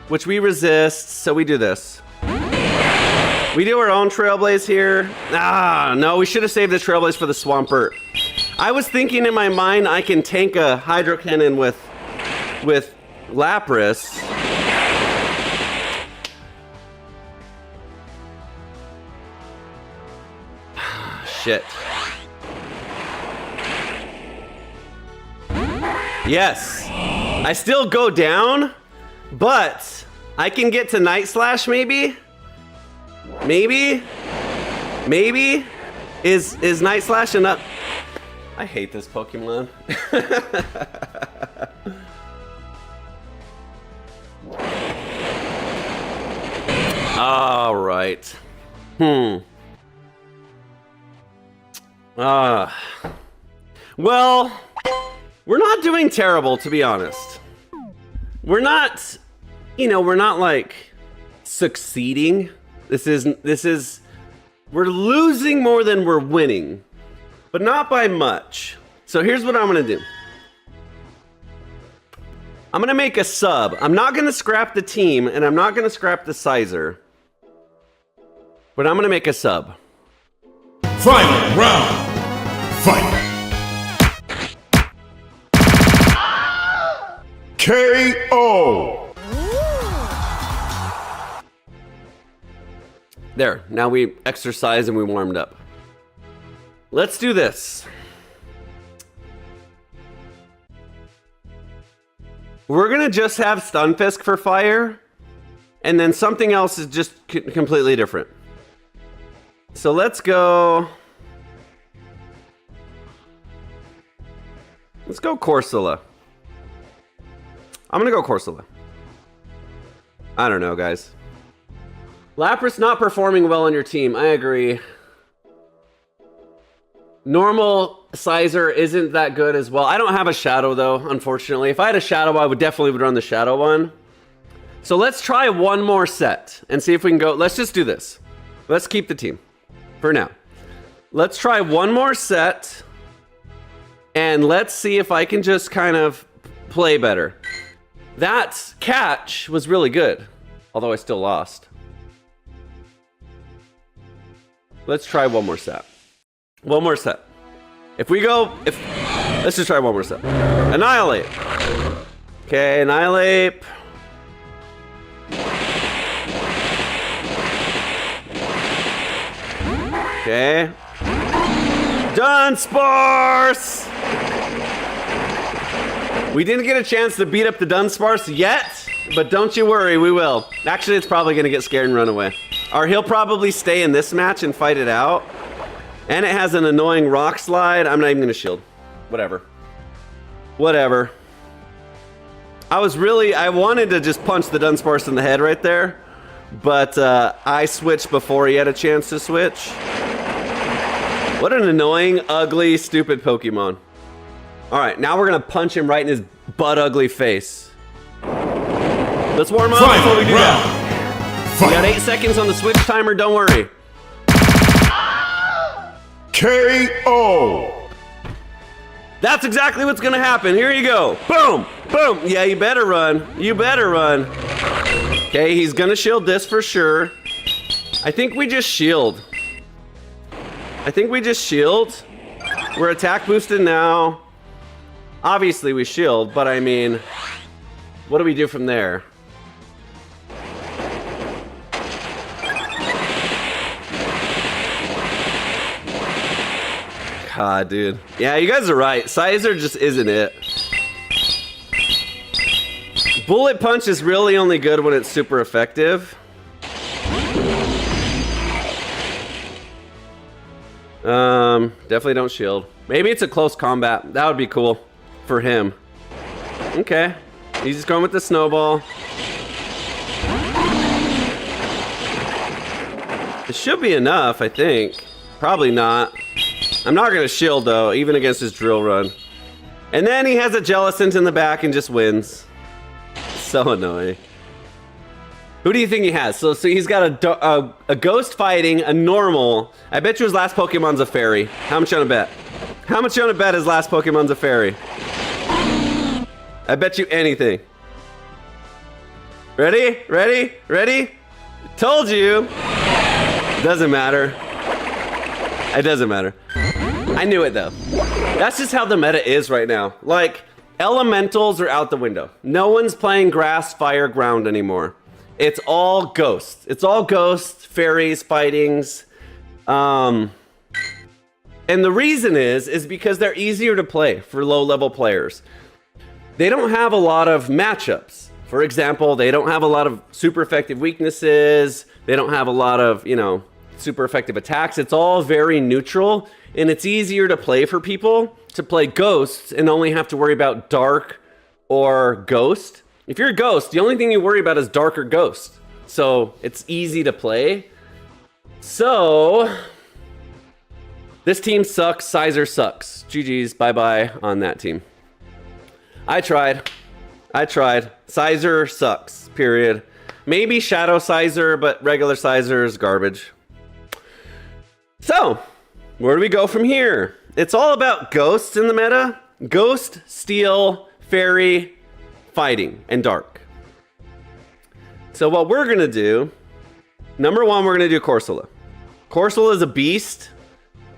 which we resist, so we do this. We do our own Trailblaze here. Ah, no, we should have saved the Trailblaze for the Swampert. I was thinking in my mind I can tank a Hydro Cannon with Lapras. Shit. Yes. I still go down, but I can get to Night Slash maybe? Maybe? Maybe? Is Night Slash enough? I hate this Pokemon. All right. Well, we're not doing terrible, to be honest. We're not, we're not like succeeding. We're losing more than we're winning, but not by much. So here's what I'm gonna do. I'm gonna make a sub. I'm not gonna scrap the team, and I'm not gonna scrap the Sizer. But I'm gonna make a sub. Final round. Fight. KO. There, now we exercise and we warmed up. Let's do this. We're gonna just have Stunfisk for fire, and then something else is just completely different. So let's go. Let's go Corsola. I'm gonna go Corsola. I don't know, guys. Lapras not performing well on your team. I agree. Normal Sizer isn't that good as well. I don't have a Shadow though, unfortunately. If I had a Shadow, I would definitely run the Shadow one. So let's try one more set and see if we can go. Let's just do this. Let's keep the team for now. Let's try one more set and let's see if I can just kind of play better. That catch was really good, although I still lost. Let's try one more set. One more set. Let's just try one more set. Annihilate. Okay, Annihilate. Okay. Dunsparce! We didn't get a chance to beat up the Dunsparce yet, but don't you worry, we will. Actually, it's probably gonna get scared and run away. Or he'll probably stay in this match and fight it out. And it has an annoying Rock Slide. I'm not even gonna shield. Whatever. Whatever. I wanted to just punch the Dunsparce in the head right there, but I switched before he had a chance to switch. What an annoying, ugly, stupid Pokemon. All right, now we're gonna punch him right in his butt ugly face. Let's warm up before we do that. We got 8 seconds on the switch timer, don't worry. KO. That's exactly what's gonna happen. Here you go. Boom, boom. Yeah, you better run. You better run. Okay, he's gonna shield this for sure. I think we just shield. We're attack boosted now. Obviously we shield, but I mean, what do we do from there? God, dude. Yeah, you guys are right. Sizer just isn't it. Bullet Punch is really only good when it's super effective. Definitely don't shield. Maybe it's a close combat. That would be cool for him. Okay. He's just going with the snowball. It should be enough, I think. Probably not. I'm not going to shield, though, even against his drill run. And then he has a Jellicent in the back and just wins. So annoying. Who do you think he has? So he's got a ghost fighting, a normal. I bet you his last Pokemon's a fairy. How much you want to bet? How much you want to bet his last Pokemon's a fairy? I bet you anything. Ready? Ready? Ready? Told you. Doesn't matter. It doesn't matter. I knew it though. That's just how the meta is right now. Like, elementals are out the window. No one's playing grass, fire, ground anymore. It's all ghosts. It's all ghosts, fairies, fightings. And the reason is because they're easier to play for low-level players. They don't have a lot of matchups. For example, they don't have a lot of super effective weaknesses. They don't have a lot of, you know, super effective attacks. It's all very neutral, and it's easier to play for people to play ghosts and only have to worry about dark or ghost. If you're a ghost, the only thing you worry about is dark or ghost. So it's easy to play. So this team sucks. Sizer sucks. GG's. Bye-bye on that team. I tried. Sizer sucks. Period. Maybe Shadow Sizer, but regular Sizer is garbage. So, where do we go from here? It's all about ghosts in the meta. Ghost, steel, fairy, fighting, and dark. So what we're gonna do, number one, we're gonna do Corsola. Corsola is a beast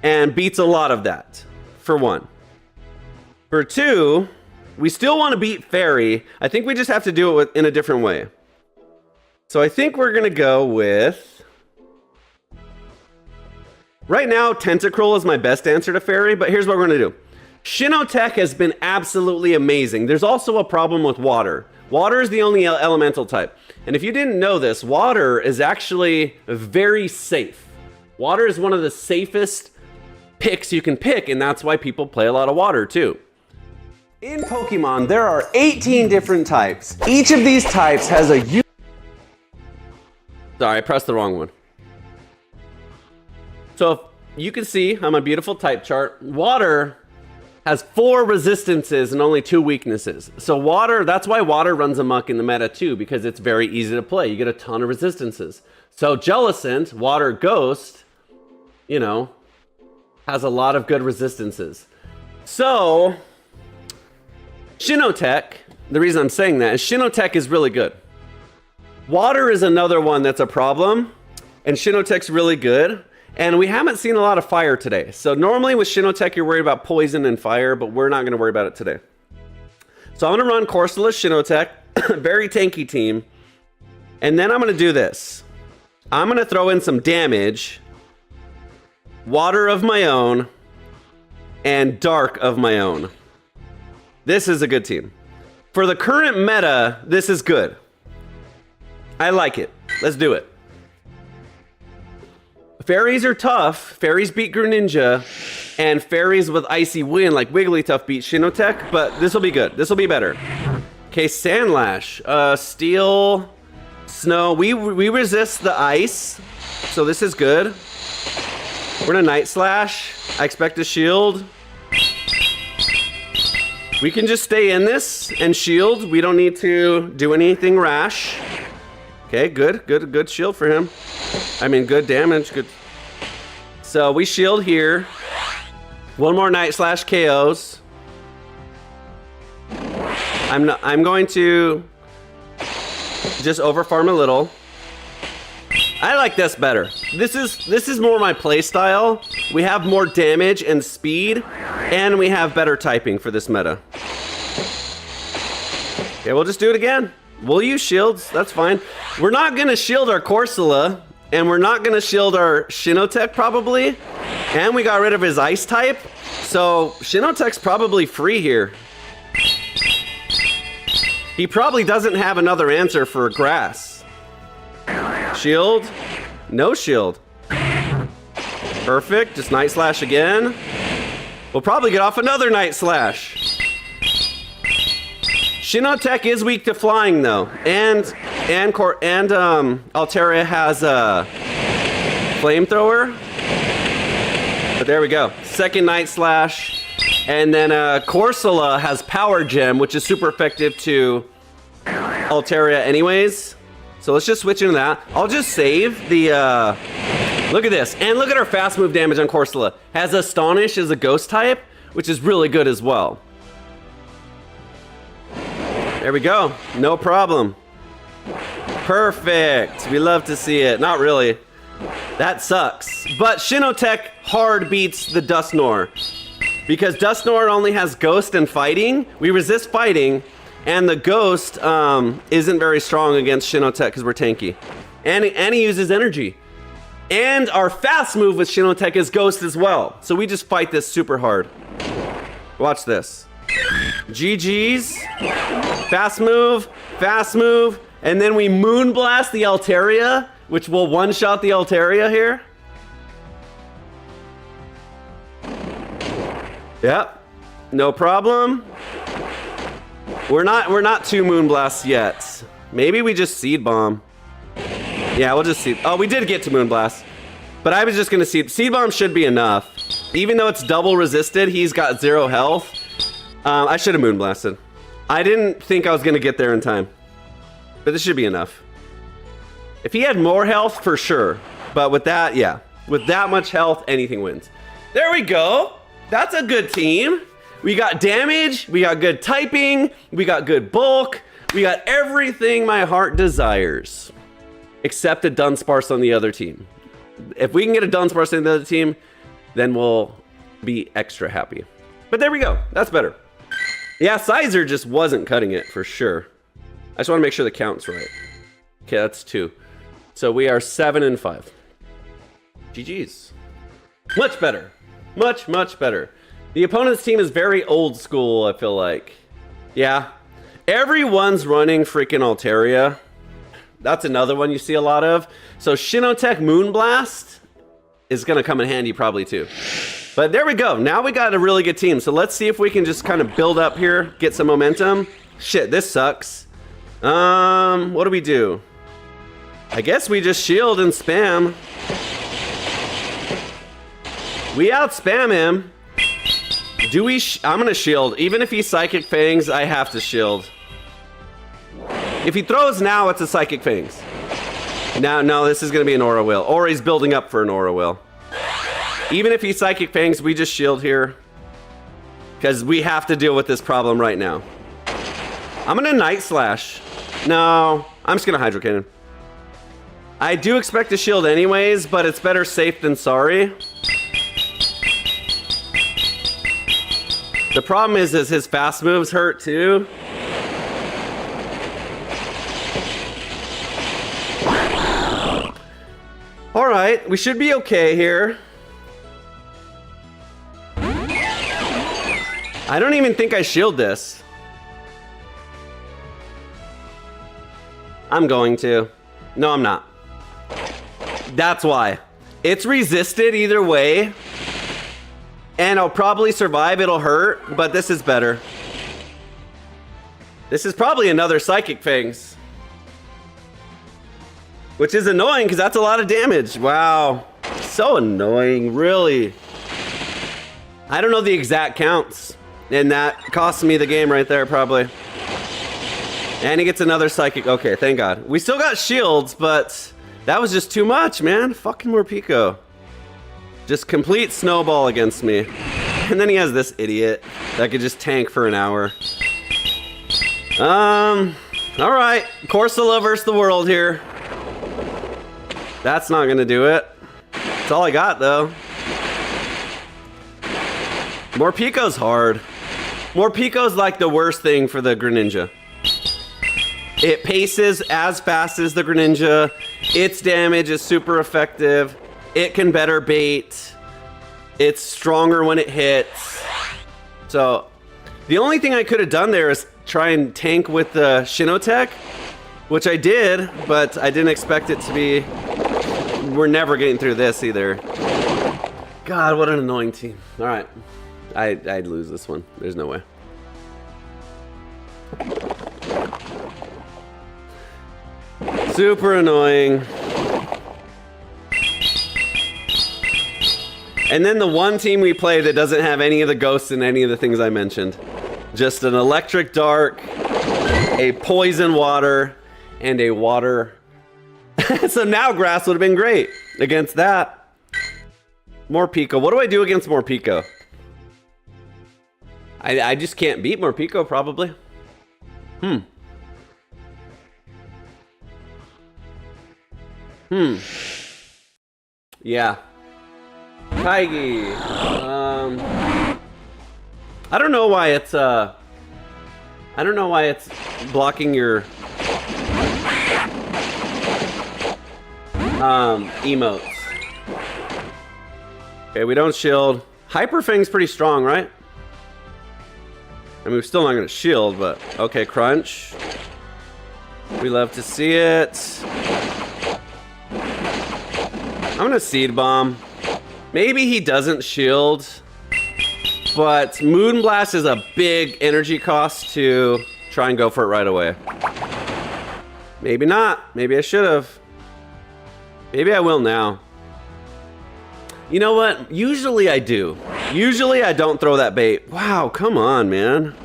and beats a lot of that, for one. For two, we still want to beat fairy. I think we just have to do it in a different way. So I think we're gonna go with... Right now, Tentacruel is my best answer to fairy, but here's what we're gonna do. Shinotech has been absolutely amazing. There's also a problem with water. Water is the only elemental type. And if you didn't know this, water is actually very safe. Water is one of the safest picks you can pick, and that's why people play a lot of water too. In Pokemon, there are 18 different types. Each of these types has a... Sorry, I pressed the wrong one. So you can see on my beautiful type chart, water has 4 resistances and only 2 weaknesses. So water, that's why water runs amok in the meta too, because it's very easy to play. You get a ton of resistances. So Jellicent, water ghost, you know, has a lot of good resistances. So Shinotech, the reason I'm saying that is Shinotech is really good. Water is another one that's a problem, and Shinotech's really good. And we haven't seen a lot of fire today. So normally with Shinotech, you're worried about poison and fire, but we're not going to worry about it today. So I'm going to run Corsola Shinotech, very tanky team. And then I'm going to do this. I'm going to throw in some damage, water of my own, and dark of my own. This is a good team. For the current meta, this is good. I like it. Let's do it. Fairies are tough. Fairies beat Greninja. and fairies with icy wind like Wigglytuff beat Shinotech, but this will be good. This will be better. Okay, Sandlash. Steel, snow. We resist the ice, so this is good. We're gonna Night Slash. I expect a shield. We can just stay in this and shield. We don't need to do anything rash. Okay, good shield for him. I mean, good damage, good. So we shield here. One more Night Slash KOs. I'm going to just overfarm a little. I like this better. This is more my play style. We have more damage and speed, and we have better typing for this meta. Okay, we'll just do it again. We'll use shields, that's fine. We're not gonna shield our Corsola, and we're not gonna shield our Shinotech probably. And we got rid of his ice type, so Shinotech's probably free here. He probably doesn't have another answer for grass. Shield, no shield. Perfect, just Night Slash again. We'll probably get off another Night Slash. Shinotech is weak to flying though, and Altaria has a flamethrower. But there we go. Second Night Slash, and then Corsola has Power Gem, which is super effective to Altaria anyways. So let's just switch into that. I'll just save the. Look at this, and look at our fast move damage on Corsola. Has Astonish as a ghost type, which is really good as well. There we go. No problem. Perfect. We love to see it. Not really. That sucks. But Shinotech hard beats the Dusknoir. Because Dusknoir only has Ghost and Fighting. We resist Fighting. And the Ghost isn't very strong against Shinotech because we're tanky. And he uses Energy. And our fast move with Shinotech is Ghost as well. So we just fight this super hard. Watch this. GG's. Fast move, and then we Moonblast the Altaria, which will one-shot the Altaria here. Yep, no problem. We're not two Moonblasts yet. Maybe we just Seed Bomb. Yeah, we'll just Seed. Oh, we did get to Moonblast, but I was just gonna Seed Bomb should be enough. Even though it's double resisted, he's got 0 health. I should have Moonblasted. I didn't think I was going to get there in time. But this should be enough. If he had more health, for sure. But with that, yeah. With that much health, anything wins. There we go. That's a good team. We got damage. We got good typing. We got good bulk. We got everything my heart desires. Except a Dunsparce on the other team. If we can get a Dunsparce on the other team, then we'll be extra happy. But there we go. That's better. Yeah, Sizer just wasn't cutting it for sure. I just want to make sure the count's right. Okay, that's 2. So we are 7 and 5. GG's. Much better. Much better. The opponent's team is very old school, I feel like. Yeah. Everyone's running freaking Altaria. That's another one you see a lot of. So Shinotech Moonblast is going to come in handy probably too. But there we go. Now we got a really good team. So let's see if we can just kind of build up here, get some momentum. Shit, this sucks. What do we do? I guess we just shield and spam. We out-spam him. Do we? I'm gonna shield. Even if he Psychic Fangs, I have to shield. If he throws now, it's a Psychic Fangs. No, this is gonna be an Aura Wheel. Or he's building up for an Aura Wheel. Even if he Psychic Fangs, we just shield here. Because we have to deal with this problem right now. I'm gonna Night Slash. No, I'm just gonna Hydro Cannon. I do expect to shield anyways, but it's better safe than sorry. The problem is his fast moves hurt too. All right, we should be okay here. I don't even think I shield this. I'm going to. No, I'm not. That's why. It's resisted either way. And I'll probably survive, it'll hurt, but this is better. This is probably another Psychic Fangs. Which is annoying, because that's a lot of damage. Wow. So annoying, really. I don't know the exact counts. And that cost me the game right there, probably. And he gets another Psychic. Okay, thank God. We still got shields, but that was just too much, man. Fucking Morpeko. Just complete snowball against me. And then he has this idiot that could just tank for an hour. Alright. Corsola versus the world here. That's not gonna do it. That's all I got, though. Morpeko's hard. Morpeko's like the worst thing for the Greninja. It paces as fast as the Greninja. Its damage is super effective. It can better bait. It's stronger when it hits. So, the only thing I could have done there is try and tank with the Shinotech, which I did, but I didn't expect it to be... We're never getting through this either. God, what an annoying team. All right. I'd lose this one. There's no way. Super annoying. And then the one team we play that doesn't have any of the ghosts and any of the things I mentioned. Just an electric dark, a poison water, and a water. So now grass would have been great against that. Morpeko. What do I do against Morpeko? I just can't beat Morpeko, probably. Yeah. Kaigi. I don't know why it's blocking your emotes. Okay, we don't shield. Hyper Fang's pretty strong, right? I mean, we're still not gonna shield, but okay, crunch. We love to see it. I'm gonna Seed Bomb. Maybe he doesn't shield, but Moonblast is a big energy cost to try and go for it right away. Maybe not. Maybe I should have. Maybe I will now. You know what? Usually I do. Usually I don't throw that bait. Wow, come on, man.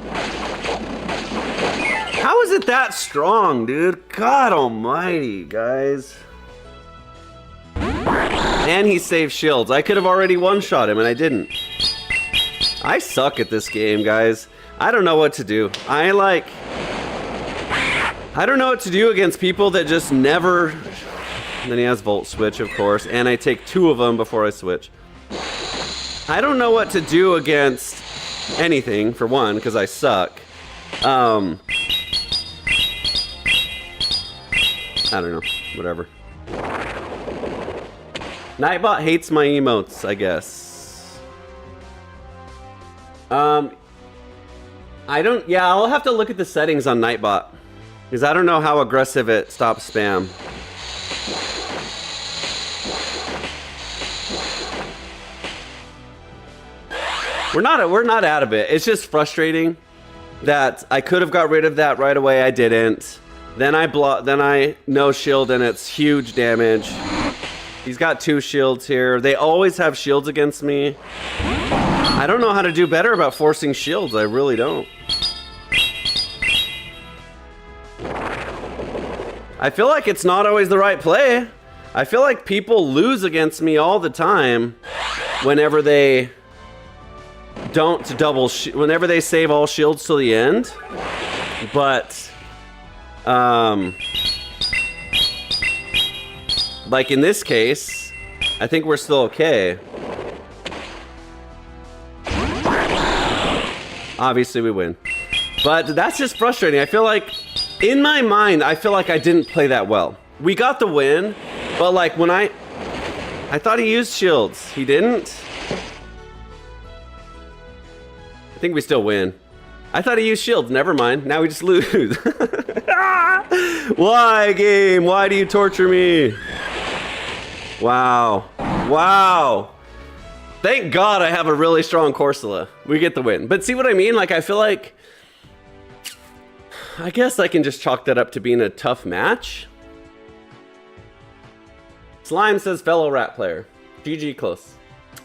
How is it that strong, dude? God almighty, guys. And he saved shields. I could have already one-shot him, and I didn't. I suck at this game, guys. I don't know what to do. I don't know what to do against people that just never... And then he has Volt Switch, of course, and I take 2 of them before I switch. I don't know what to do against anything, for one, because I suck. I don't know. Whatever. Nightbot hates my emotes, I guess. I don't... Yeah, I'll have to look at the settings on Nightbot. Because I don't know how aggressive it stops spam. We're not out of it. It's just frustrating that I could have got rid of that right away. I didn't. Then I no shield and it's huge damage. He's got 2 shields here. They always have shields against me. I don't know how to do better about forcing shields. I really don't. I feel like it's not always the right play. I feel like people lose against me all the time whenever they don't whenever they save all shields till the end. But like in this case, I think we're still okay. Obviously we win. But that's just frustrating. I feel like, in my mind, I feel like I didn't play that well. We got the win, but like when I thought he used shields. He didn't. I think we still win. I thought he used shields. Never mind. Now we just lose. Why, game? Why do you torture me? Wow. Wow. Thank God I have a really strong Corsola. We get the win. But see what I mean? Like, I feel like... I guess I can just chalk that up to being a tough match. Slime says fellow rat player. GG close.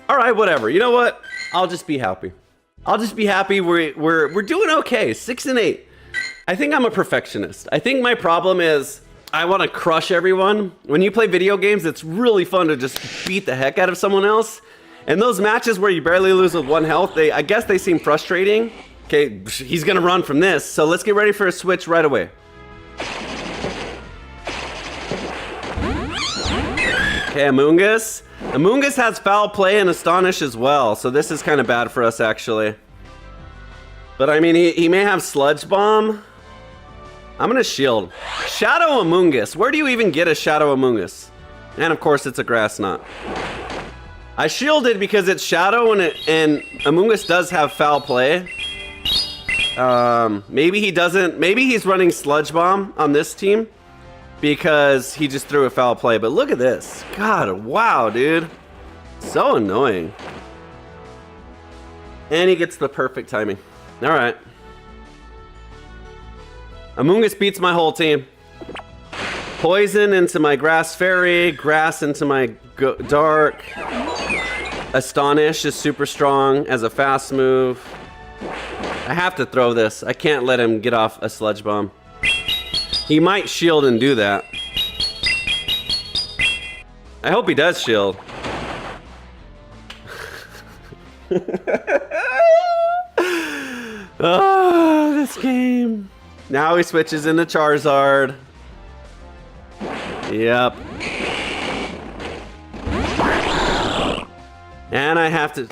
All right, whatever. You know what? I'll just be happy. I'll just be happy. We're doing okay. 6 and 8. I think I'm a perfectionist. I think my problem is I want to crush everyone. When you play video games, it's really fun to just beat the heck out of someone else. And those matches where you barely lose with 1 health, I guess they seem frustrating. Okay, he's gonna run from this, so let's get ready for a switch right away. Okay, Amoongus. Amoongus has foul play and Astonish as well, so this is kind of bad for us actually. But I mean, he may have Sludge Bomb. I'm gonna shield. Shadow Amoongus. Where do you even get a Shadow Amoongus? And of course, it's a Grass Knot. I shielded because it's Shadow and Amoongus does have foul play. Maybe he doesn't. Maybe he's running Sludge Bomb on this team because he just threw a foul play. But look at this. God, wow, dude. So annoying. And he gets the perfect timing. All right. Amoongus beats my whole team. Poison into my Grass Fairy. Grass into my Dark. Astonish is super strong as a fast move. I have to throw this. I can't let him get off a Sludge Bomb. He might shield and do that. I hope he does shield. Oh, this game. Now he switches into Charizard. Yep. And I have to...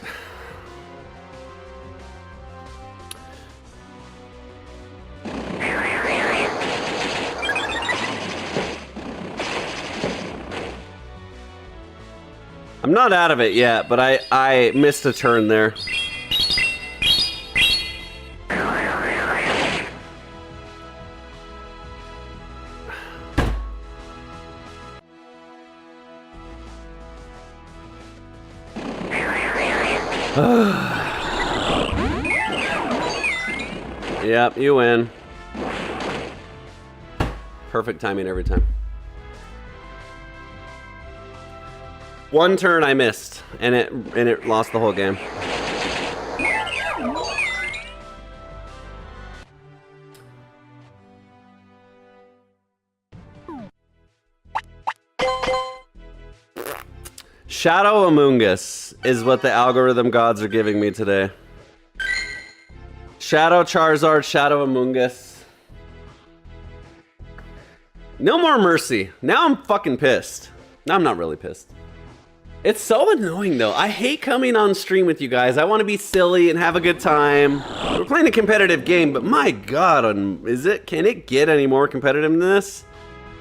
I'm not out of it yet, but I missed a turn there. Yep, you win. Perfect timing every time. One turn I missed, and it lost the whole game. Shadow Amoongus is what the algorithm gods are giving me today. Shadow Charizard, Shadow Amoongus. No more mercy. Now I'm fucking pissed. No, I'm not really pissed. It's so annoying though. I hate coming on stream with you guys. I want to be silly and have a good time. We're playing a competitive game, but my god, can it get any more competitive than this?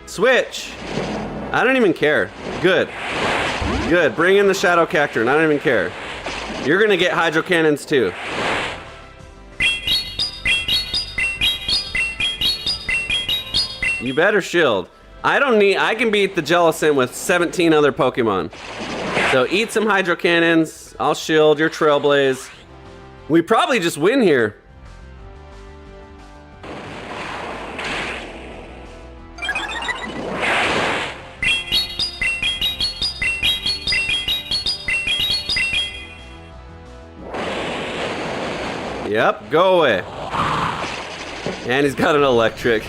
Switch. I don't even care. Good. Good. Bring in the Shadow Cacturne. I don't even care. You're gonna get Hydro Cannons too. You better shield. I can beat the Jellicent with 17 other Pokemon. So eat some Hydro Cannons. I'll shield your Trailblaze. We probably just win here. Yep, go away. And he's got an electric.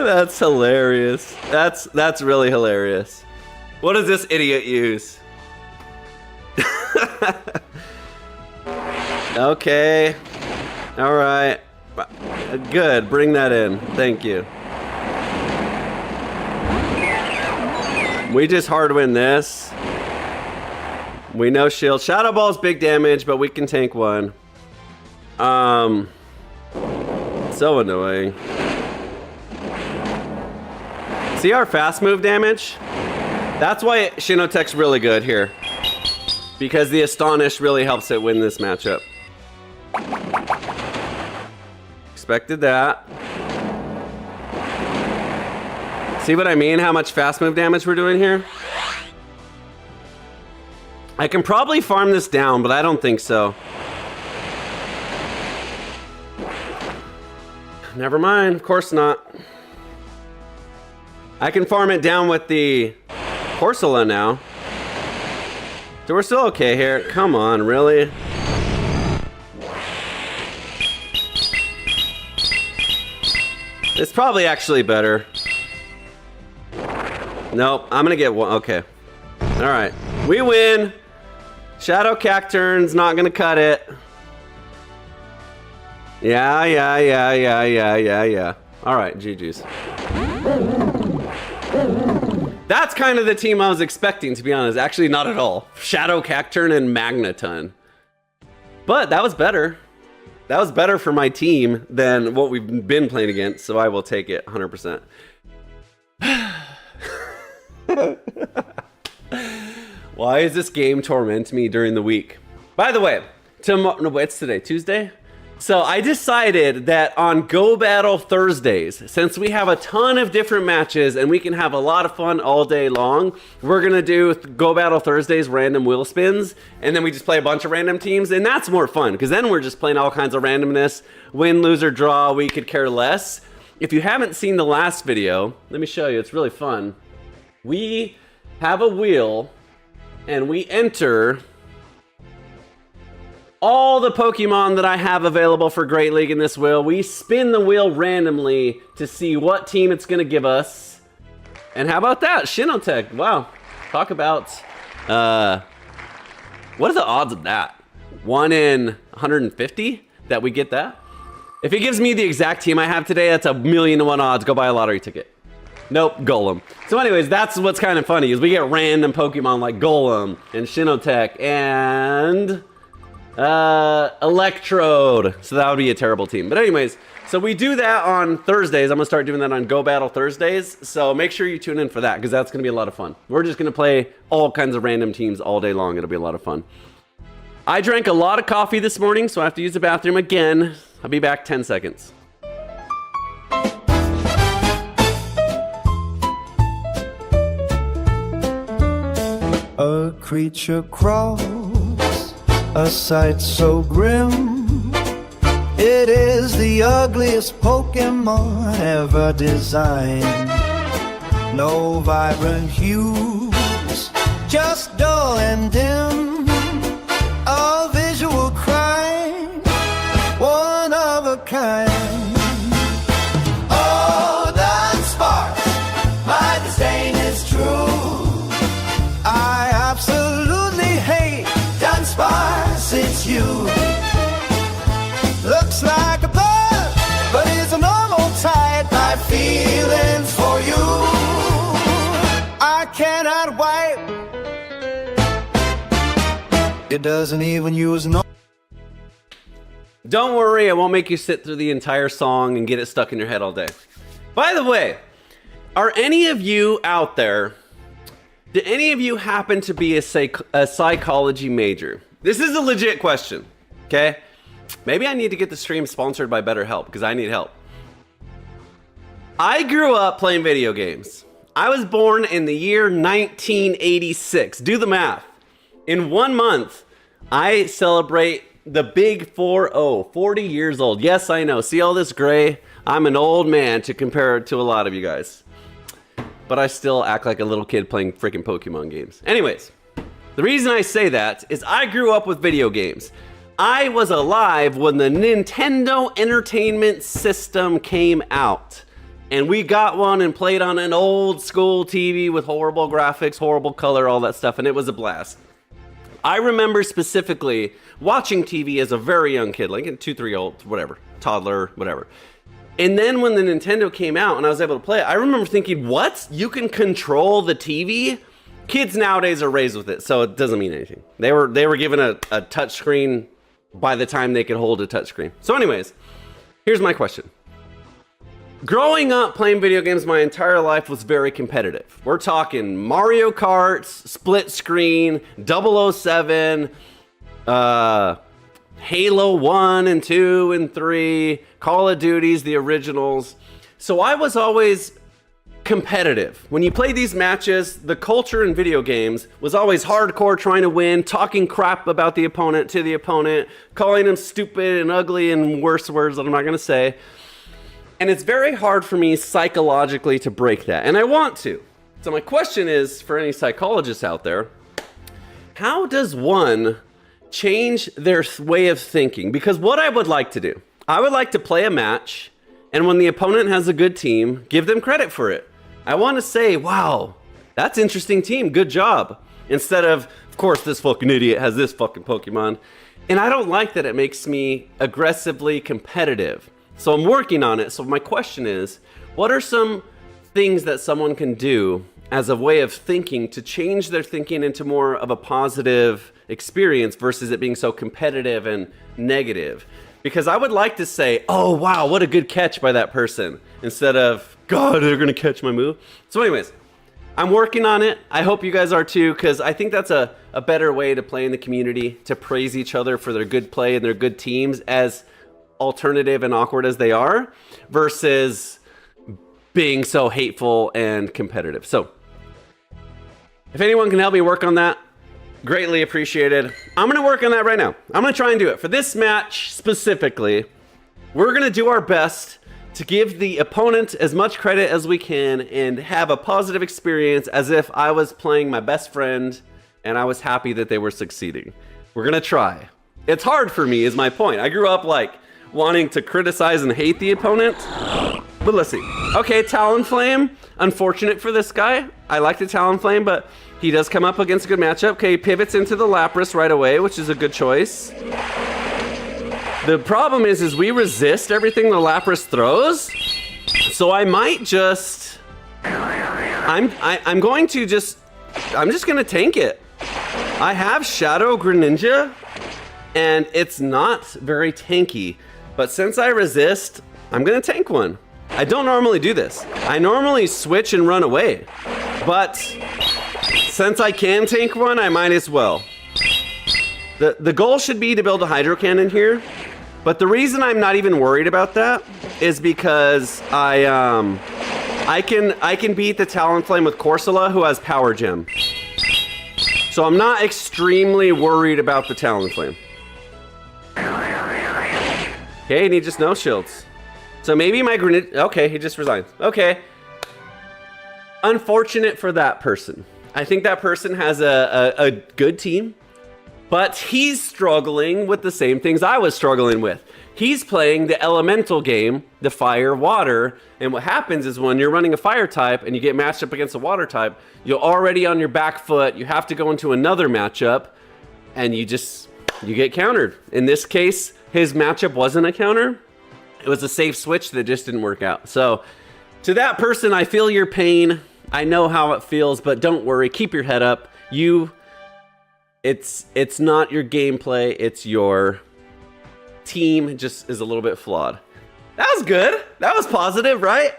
That's hilarious. That's really hilarious. What does this idiot use? Okay. All right. Good. Bring that in. Thank you. We just hard win this. We know shield. Shadow Ball's big damage, but we can tank one. So annoying. See our fast move damage? That's why Shinotech's really good here. Because the Astonish really helps it win this matchup. Expected that. See what I mean? How much fast move damage we're doing here? I can probably farm this down, but I don't think so. Never mind, of course not. I can farm it down with the Corsola now. So we're still okay here. Come on, really? It's probably actually better. Nope, I'm gonna get one. Okay. All right, we win. Shadow Cacturn's not gonna cut it. Yeah. All right, GG's. That's kind of the team I was expecting, to be honest. Actually, not at all. Shadow Cacturn and Magneton. But that was better. That was better for my team than what we've been playing against, so I will take it 100%. Why is this game tormenting me during the week? By the way, tomorrow, no, it's today, Tuesday? So I decided that on Go Battle Thursdays, since we have a ton of different matches and we can have a lot of fun all day long, we're gonna do Go Battle Thursdays random wheel spins, and then we just play a bunch of random teams, and that's more fun, because then we're just playing all kinds of randomness. Win, lose, or draw, we could care less. If you haven't seen the last video, let me show you, it's really fun. We have a wheel, and we enter all the Pokemon that I have available for Great League in this wheel. We spin the wheel randomly to see what team it's gonna give us. And how about that? Shinotech, wow. Talk about, what are the odds of that? 1 in 150 that we get that? If it gives me the exact team I have today, that's 1,000,000 to 1 odds. Go buy a lottery ticket. Nope, Golem. So anyways, that's what's kind of funny, is we get random Pokemon like Golem and Shinotech and Electrode. So that would be a terrible team. But anyways, so we do that on Thursdays. I'm gonna start doing that on Go Battle Thursdays. So make sure you tune in for that, because that's gonna be a lot of fun. We're just gonna play all kinds of random teams all day long. It'll be a lot of fun. I drank a lot of coffee this morning, so I have to use the bathroom again. I'll be back 10 seconds. A creature crawls, a sight so grim. It is the ugliest Pokemon ever designed. No vibrant hues, just dull and dim. A visual crime, one of a kind. Oh, Dunsparce, my disdain is true. I absolutely hate Dunsparce, it's you. Looks like a bug, but it's a normal type. My feelings for you, I cannot wipe. It doesn't even use no. Don't worry, I won't make you sit through the entire song and get it stuck in your head all day. By the way, are any of you out there, do any of you happen to be a psychology major? This is a legit question, okay? Maybe I need to get the stream sponsored by BetterHelp, because I need help. I grew up playing video games. I was born in the year 1986. Do the math. In 1 month, I celebrate the big 4-0, 40 years old. Yes, I know. See all this gray? I'm an old man to compare to a lot of you guys. But I still act like a little kid playing freaking Pokemon games. Anyways, the reason I say that is I grew up with video games. I was alive when the Nintendo Entertainment System came out. And we got one and played on an old school TV with horrible graphics, horrible color, all that stuff, and it was a blast. I remember specifically watching TV as a very young kid, like a 2-3-year-old, whatever, toddler, whatever. And then when the Nintendo came out and I was able to play it, I remember thinking, what? You can control the TV? Kids nowadays are raised with it, so it doesn't mean anything. They were given a touch screen by the time they could hold a touch screen. So anyways, here's my question. Growing up playing video games my entire life was very competitive. We're talking Mario Karts, split screen, 007, Halo 1 and 2 and 3, Call of Duties, the originals. So I was always competitive. When you play these matches, the culture in video games was always hardcore, trying to win, talking crap about the opponent to the opponent, calling them stupid and ugly and worse words that I'm not going to say. And it's very hard for me psychologically to break that, and I want to. So my question is, for any psychologists out there, how does one change their way of thinking? Because what I would like to do, I would like to play a match, and when the opponent has a good team, give them credit for it. I want to say, wow, that's interesting team, good job. Instead of course, this fucking idiot has this fucking Pokemon. And I don't like that it makes me aggressively competitive. So I'm working on it. So my question is, what are some things that someone can do as a way of thinking to change their thinking into more of a positive experience versus it being so competitive and negative? Because I would like to say, oh, wow, what a good catch by that person, instead of, God, they're going to catch my move. So anyways, I'm working on it. I hope you guys are too, because I think that's a better way to play in the community, to praise each other for their good play and their good teams, as alternative and awkward as they are, versus being so hateful and competitive. So if anyone can help me work on that, greatly appreciated. I'm going to work on that right now. I'm going to try and do it. For this match specifically, we're going to do our best to give the opponent as much credit as we can and have a positive experience as if I was playing my best friend and I was happy that they were succeeding. We're going to try. It's hard for me, is my point. I grew up like wanting to criticize and hate the opponent. But let's see. Okay, Talonflame. Unfortunate for this guy. I like the Talonflame, but he does come up against a good matchup. Okay, he pivots into the Lapras right away, which is a good choice. The problem is we resist everything the Lapras throws. So I might just... I'm just gonna tank it. I have Shadow Greninja, and it's not very tanky. But since I resist, I'm gonna tank one. I don't normally do this. I normally switch and run away. But since I can tank one, I might as well. The goal should be to build a Hydro Cannon here. But the reason I'm not even worried about that is because I can beat the Talonflame with Corsola, who has Power Gem. So I'm not extremely worried about the Talonflame. Okay, and he just no shields. So maybe my Greninja... Okay, he just resigned. Okay. Unfortunate for that person. I think that person has a good team, but he's struggling with the same things I was struggling with. He's playing the elemental game, the fire, water, and what happens is when you're running a fire type and you get matched up against a water type, you're already on your back foot, you have to go into another matchup, and you get countered. In this case, his matchup wasn't a counter. It was a safe switch that just didn't work out. So to that person, I feel your pain. I know how it feels, but don't worry. Keep your head up. It's not your gameplay. It's your team. It just is a little bit flawed. That was good. That was positive, right?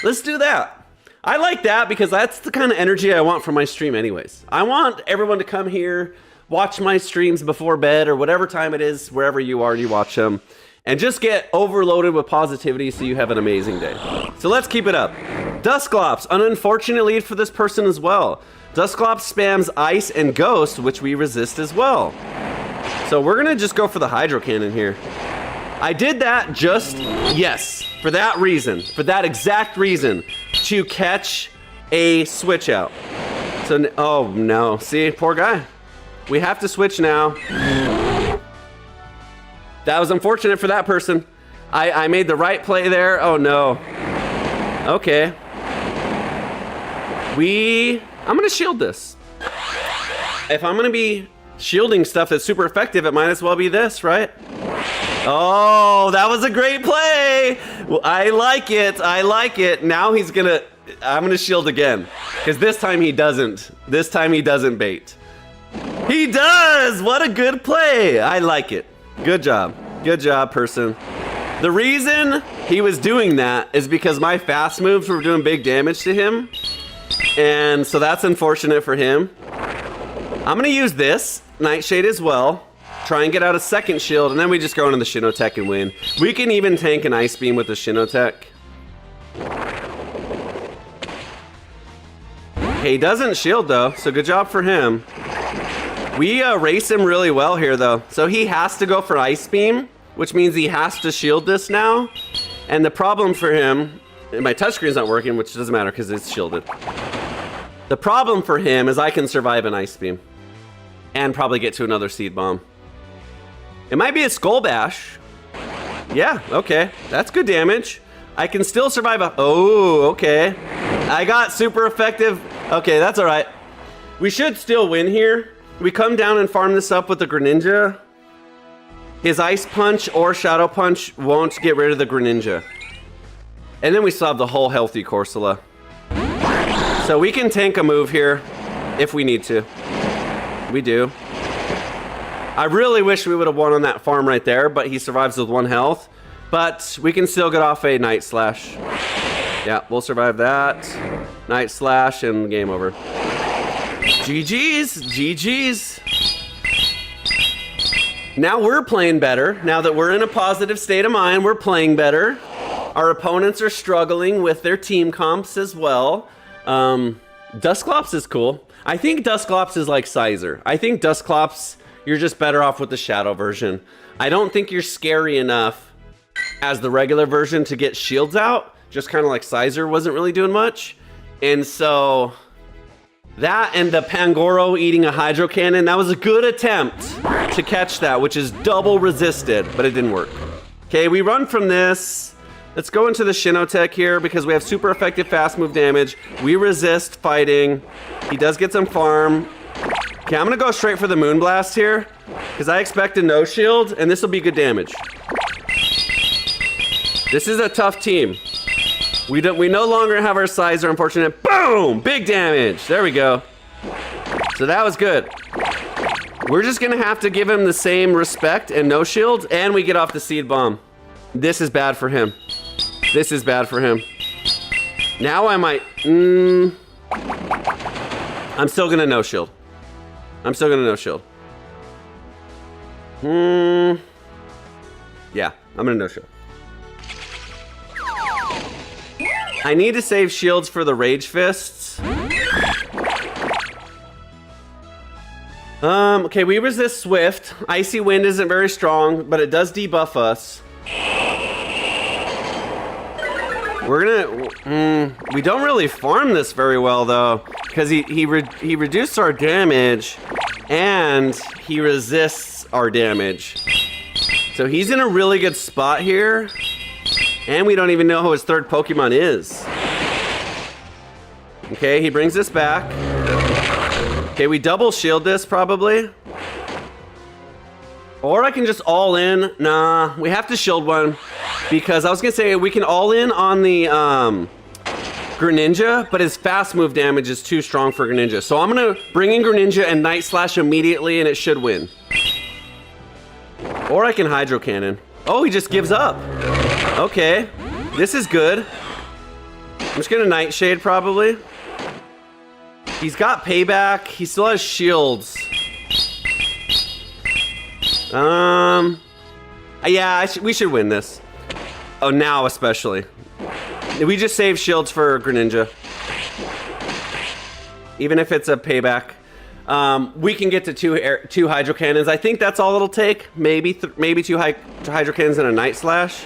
Let's do that. I like that because that's the kind of energy I want from my stream anyways. I want everyone to come here, watch my streams before bed or whatever time it is, wherever you are, you watch them, and just get overloaded with positivity so you have an amazing day. So let's keep it up. Dusclops, an unfortunate lead for this person as well. Dusclops spams Ice and Ghost, which we resist as well. So we're gonna just go for the Hydro Cannon here. I did that for that reason, for that exact reason, to catch a switch out. So, oh no, see, poor guy. We have to switch now. That was unfortunate for that person. I made the right play there. Oh no. Okay. I'm gonna shield this. If I'm gonna be shielding stuff that's super effective, it might as well be this, right? Oh, that was a great play. Well, I like it. I like it. Now I'm gonna shield again. Because this time he doesn't. This time he doesn't bait. He does! What a good play. I like it. Good job. Good job, person. The reason he was doing that is because my fast moves were doing big damage to him. And so that's unfortunate for him. I'm gonna use this Nightshade as well. Try and get out a second shield, and then we just go into the Shinotech and win. We can even tank an Ice Beam with the Shinotech. Okay, he doesn't shield though, so good job for him. We race him really well here though. So he has to go for Ice Beam, which means he has to shield this now. And the problem for him, and my touchscreen's not working, which doesn't matter because it's shielded. The problem for him is I can survive an Ice Beam and probably get to another Seed Bomb. It might be a Skull Bash. Yeah, okay, that's good damage. I can still survive a, oh, okay. I got super effective. Okay, that's all right. We should still win here. We come down and farm this up with the Greninja. His Ice Punch or Shadow Punch won't get rid of the Greninja. And then we still have the whole healthy Corsola. So we can tank a move here if we need to. We do. I really wish we would have won on that farm right there, but he survives with 1 health. But we can still get off a Night Slash. Yeah, we'll survive that. Night Slash and game over. GG's, GG's. Now we're playing better. Now that we're in a positive state of mind, we're playing better. Our opponents are struggling with their team comps as well. Dusclops is cool. I think Dusclops is like Sizer. I think Dusclops, you're just better off with the Shadow version. I don't think you're scary enough as the regular version to get shields out. Just kind of like Sizer wasn't really doing much. And so that and the Pangoro eating a Hydro Cannon, that was a good attempt to catch that, which is double resisted, but it didn't work. Okay, we run from this. Let's go into the Shinotech here because we have super effective fast move damage. We resist fighting. He does get some farm. Okay, I'm gonna go straight for the Moonblast here because I expect a no shield and this will be good damage. This is a tough team. We no longer have our Sizer, unfortunate. Boom! Big damage. There we go. So that was good. We're just gonna have to give him the same respect and no shield, and we get off the Seed Bomb. This is bad for him. This is bad for him. Now I might. I'm still gonna no shield. I'm still gonna no shield. Yeah, I'm gonna no shield. I need to save shields for the Rage Fists. Okay, we resist Swift. Icy Wind isn't very strong, but it does debuff us. We're gonna, we don't really farm this very well though, because he reduced our damage and he resists our damage. So he's in a really good spot here. And we don't even know who his third Pokemon is. Okay, he brings this back. Okay, we double shield this probably. Or I can just all in. Nah, we have to shield one. Because I was gonna say we can all in on the Greninja, but his fast move damage is too strong for Greninja. So I'm gonna bring in Greninja and Night Slash immediately and it should win. Or I can Hydro Cannon. Oh, he just gives up. Okay, this is good. I'm just gonna Nightshade probably. He's got payback. He still has shields. Yeah, we should win this. Oh, now especially. We just save shields for Greninja. Even if it's a payback. We can get to two Hydro Cannons. I think that's all it'll take. Maybe two Hydro Cannons and a Night Slash.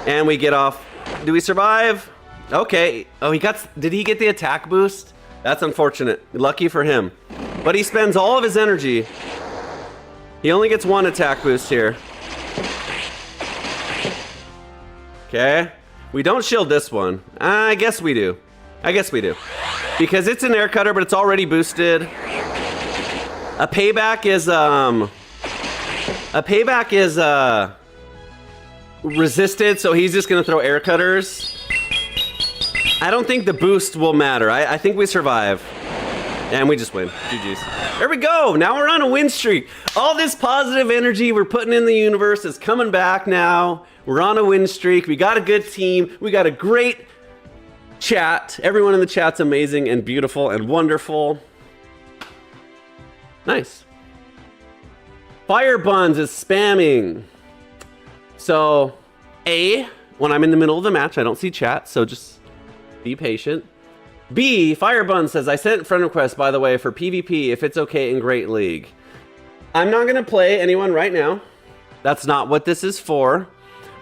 And we get off. Do we survive? Okay. Oh, did he get the attack boost? That's unfortunate. Lucky for him. But he spends all of his energy. He only gets one attack boost here. Okay. We don't shield this one. I guess we do. Because it's an air cutter, but it's already boosted. A payback is resisted, so he's just gonna throw air cutters. I don't think the boost will matter. I think we survive. And we just win. GG's. There we go. Now we're on a win streak. All this positive energy we're putting in the universe is coming back now. We're on a win streak. We got a good team. We got a great chat. Everyone in the chat's amazing and beautiful and wonderful. Nice. Fire Buns is spamming. So, when I'm in the middle of the match, I don't see chat, so just be patient. B, Firebun says, I sent friend request, by the way, for PvP if it's okay in Great League. I'm not going to play anyone right now. That's not what this is for.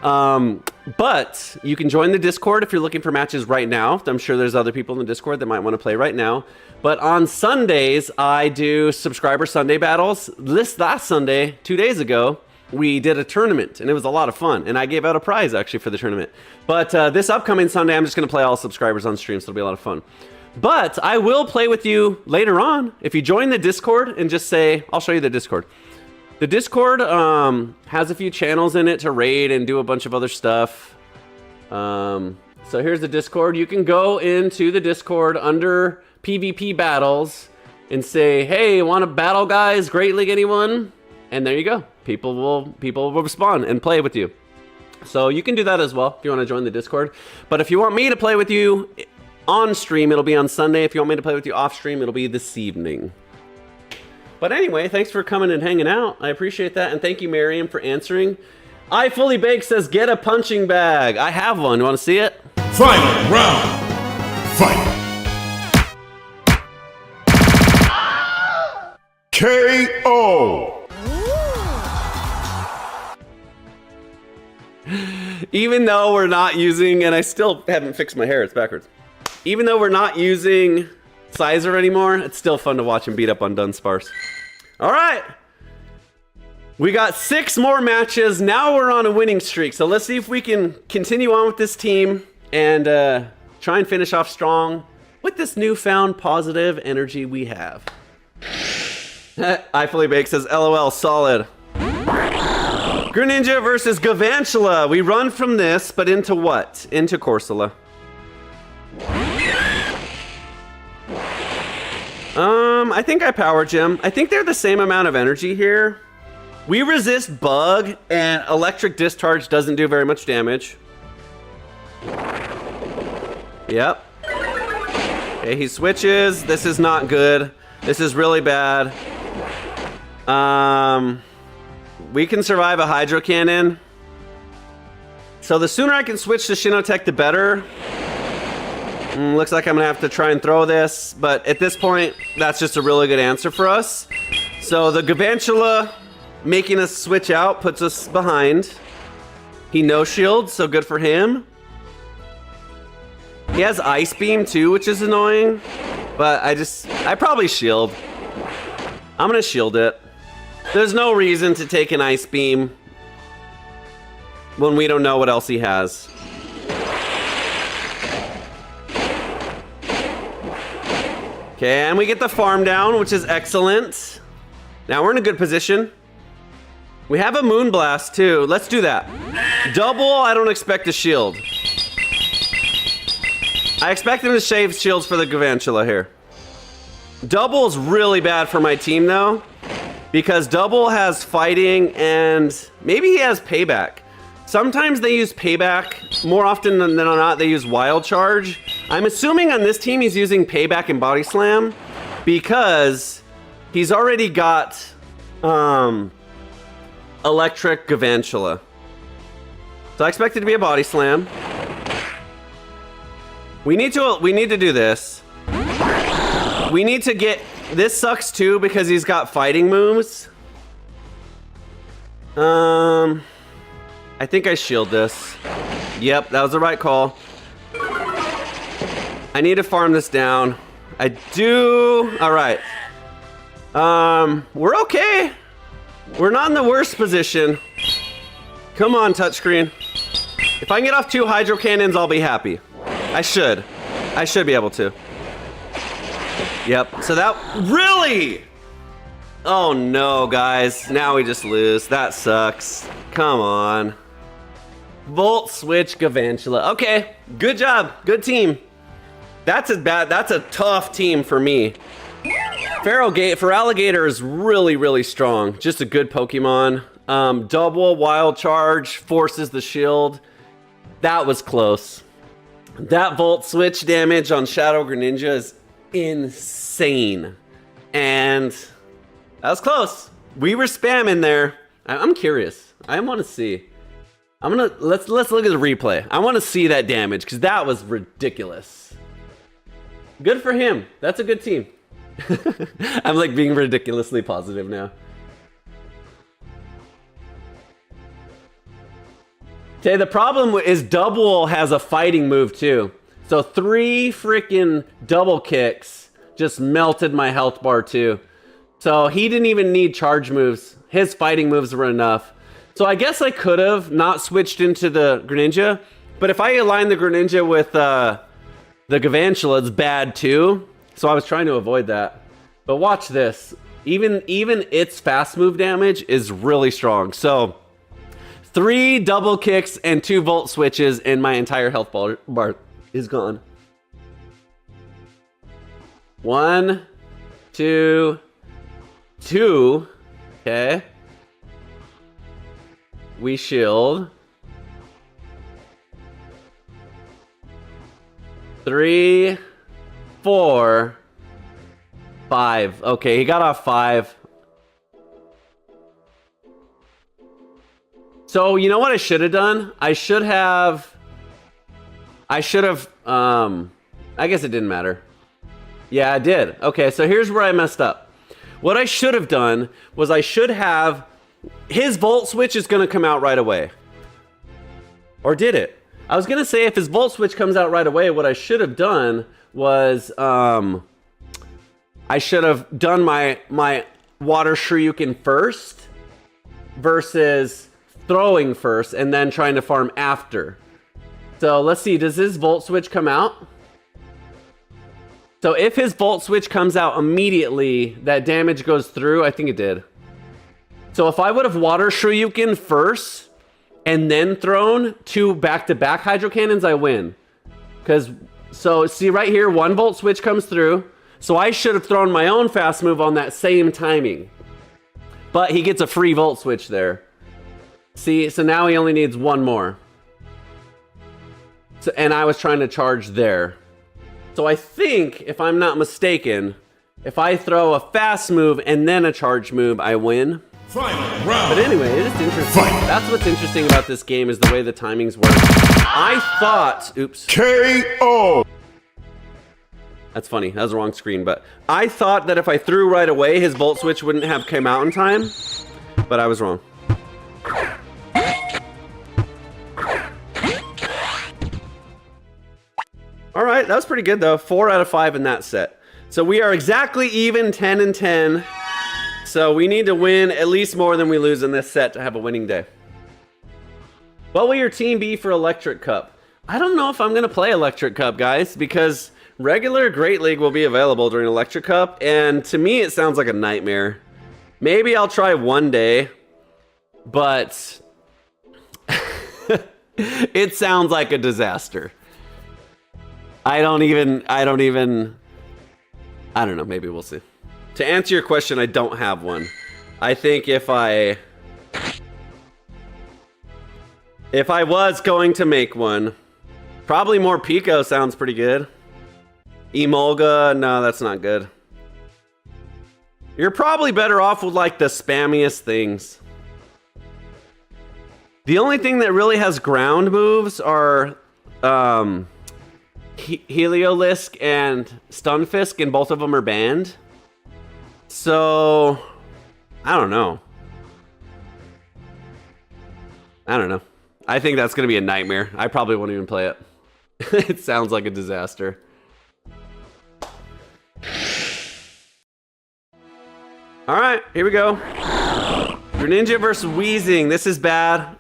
But you can join the Discord if you're looking for matches right now. I'm sure there's other people in the Discord that might want to play right now. But on Sundays, I do subscriber Sunday battles. This last Sunday, 2 days ago, we did a tournament, and it was a lot of fun. And I gave out a prize, actually, for the tournament. But this upcoming Sunday, I'm just going to play all subscribers on stream, so it'll be a lot of fun. But I will play with you later on. If you join the Discord and just say, I'll show you the Discord. The Discord has a few channels in it to raid and do a bunch of other stuff. So here's the Discord. You can go into the Discord under PvP battles and say, hey, want to battle, guys? Great League, anyone? And there you go. People will respond and play with you. So you can do that as well if you want to join the Discord. But if you want me to play with you on stream, it'll be on Sunday. If you want me to play with you off stream, it'll be this evening. But anyway, thanks for coming and hanging out. I appreciate that. And thank you, Miriam, for answering. I Fully Baked says, get a punching bag. I have one. You want to see it? Final round. Fight. KO. Even though we're not using, and I still haven't fixed my hair, it's backwards. Even though we're not using Sizer anymore, it's still fun to watch him beat up on Dunsparce. All right. We got 6 more matches. Now we're on a winning streak. So let's see if we can continue on with this team and try and finish off strong with this newfound positive energy we have. I Fully Baked says, LOL, solid. Greninja versus Galvantula. We run from this, but into what? Into Corsola. I think I Power Gem. I think they're the same amount of energy here. We resist Bug, and Electric Discharge doesn't do very much damage. Yep. Okay, he switches. This is not good. This is really bad. We can survive a Hydro Cannon. So the sooner I can switch to Shinotech, the better. Looks like I'm gonna have to try and throw this, but at this point, that's just a really good answer for us. So the Galvantula making us switch out puts us behind. He no shields, so good for him. He has Ice Beam too, which is annoying, but I probably shield. I'm gonna shield it. There's no reason to take an Ice Beam when we don't know what else he has. Okay, and we get the farm down, which is excellent. Now we're in a good position. We have a Moonblast too. Let's do that. Double, I don't expect a shield. I expect him to shave shields for the Galvantula here. Double is really bad for my team though, because Double has fighting and maybe he has payback. Sometimes they use payback. More often than not, they use Wild Charge. I'm assuming on this team he's using payback and Body Slam because he's already got Electric Galvantula. So I expect it to be a Body Slam. We need to do this. We need to get, this sucks too because he's got fighting moves. I think I shield this. Yep, that was the right call. I need to farm this down. I do. All right. We're okay. We're not in the worst position. Come on, touchscreen. If I can get off 2 Hydro Cannons, I'll be happy. I should be able to. Yep, so that, really? Oh no, guys, now we just lose. That sucks. Come on. Volt Switch Galvantula. Okay, good job, good team. That's a tough team for me. Feraligatr is really, really strong. Just a good Pokemon. Double Wild Charge forces the shield. That was close. That Volt Switch damage on Shadow Greninja is insane. And that was close. We were spamming there. I'm curious. I want to see. Let's look at the replay. I want to see that damage because that was ridiculous. Good for him. That's a good team. I'm like being ridiculously positive now. Okay, the problem is Double has a fighting move too. So 3 freaking double kicks just melted my health bar too. So he didn't even need charge moves. His fighting moves were enough. So I guess I could have not switched into the Greninja. But if I align the Greninja with the Galvantula, it's bad too. So I was trying to avoid that. But watch this. Even its fast move damage is really strong. So 3 double kicks and 2 volt switches, and my entire health bar is gone. 1, 2, 2. Okay. We shield. 3, 4, 5. Okay, he got off 5. So, you know what I should have done? I should have, I guess it didn't matter. Yeah, I did. Okay, so here's where I messed up. What I should have done was I should have, his volt switch is gonna come out right away. Or did it? I was gonna say if his volt switch comes out right away, what I should have done was, I should have done my water Shoryuken first versus throwing first and then trying to farm after. So let's see, does his volt switch come out? So if his volt switch comes out immediately, that damage goes through. I think it did. So if I would have water Shoryuken first and then thrown 2 back-to-back hydro cannons, I win. So see right here, 1 volt switch comes through. So I should have thrown my own fast move on that same timing. But he gets a free volt switch there. See, so now he only needs 1 more. So, and I was trying to charge there. So I think, if I'm not mistaken, if I throw a fast move and then a charge move, I win. Final round. But anyway, it is interesting. Fight. That's what's interesting about this game is the way the timings work. I thought, oops. KO. That's funny, that was the wrong screen, but I thought that if I threw right away, his volt switch wouldn't have come out in time, but I was wrong. All right, that was pretty good though. 4 out of 5 in that set. So we are exactly even, 10 and 10. So we need to win at least more than we lose in this set to have a winning day. What will your team be for Electric Cup? I don't know if I'm gonna play Electric Cup, guys, because regular Great League will be available during Electric Cup, and to me it sounds like a nightmare. Maybe I'll try one day, but it sounds like a disaster. I don't know, maybe we'll see. To answer your question, I don't have one. I think if I was going to make one, probably more Pico sounds pretty good. Emolga, no, that's not good. You're probably better off with like the spammiest things. The only thing that really has ground moves are Heliolisk and Stunfisk, and both of them are banned. So, I don't know. I think that's going to be a nightmare. I probably won't even play it. It sounds like a disaster. All right, here we go. Greninja versus Weezing. This is bad.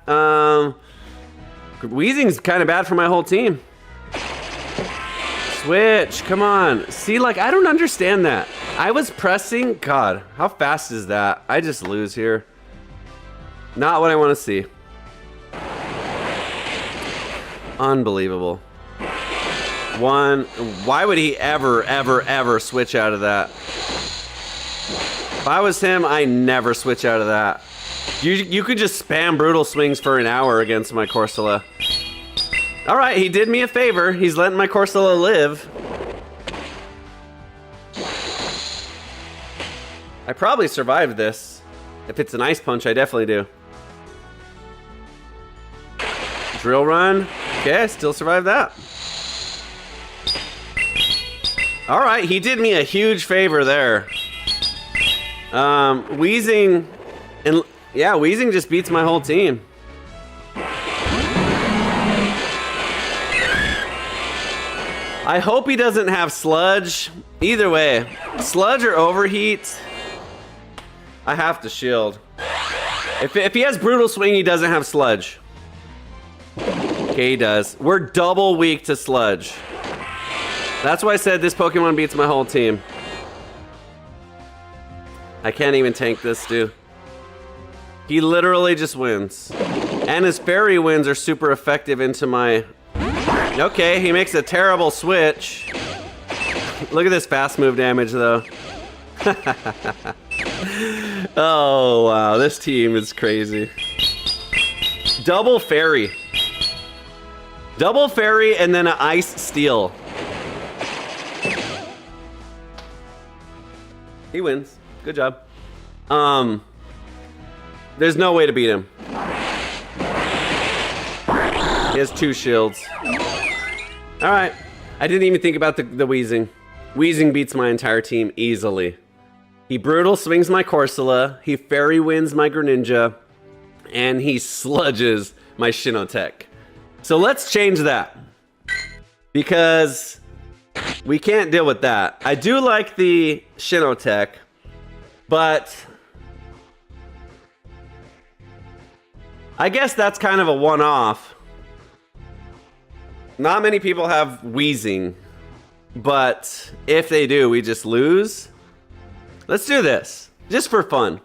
Weezing's kind of bad for my whole team. Switch, come on. See, like, I don't understand that. I was pressing, God, how fast is that? I just lose here. Not what I want to see. Unbelievable. Why would he ever switch out of that? If I was him, I never switch out of that. You could just spam brutal swings for an hour against my Corsola. All right, he did me a favor. He's letting my Corsola live. I probably survived this. If it's an ice punch, I definitely do. Drill run. Okay, I still survived that. All right, he did me a huge favor there. Wheezing, and yeah, Wheezing just beats my whole team. I hope he doesn't have Sludge. Either way, Sludge or Overheat, I have to shield. If he has Brutal Swing, he doesn't have Sludge. Okay, he does. We're double weak to Sludge. That's why I said this Pokemon beats my whole team. I can't even tank this, dude. He literally just wins. And his Fairy Winds are super effective into my... Okay, he makes a terrible switch. Look at this fast move damage, though. Oh, wow. This team is crazy. Double Fairy. Double Fairy and then an Ice Steel. He wins. Good job. There's no way to beat him. He has 2 shields. Alright. I didn't even think about the Wheezing. Wheezing beats my entire team easily. He Brutal Swings my Corsola, he Fairy Winds my Greninja, and he Sludges my Shinotech. So let's change that. Because we can't deal with that. I do like the Shinotech, but I guess that's kind of a one-off. Not many people have Wheezing, but if they do, we just lose. Let's do this, just for fun.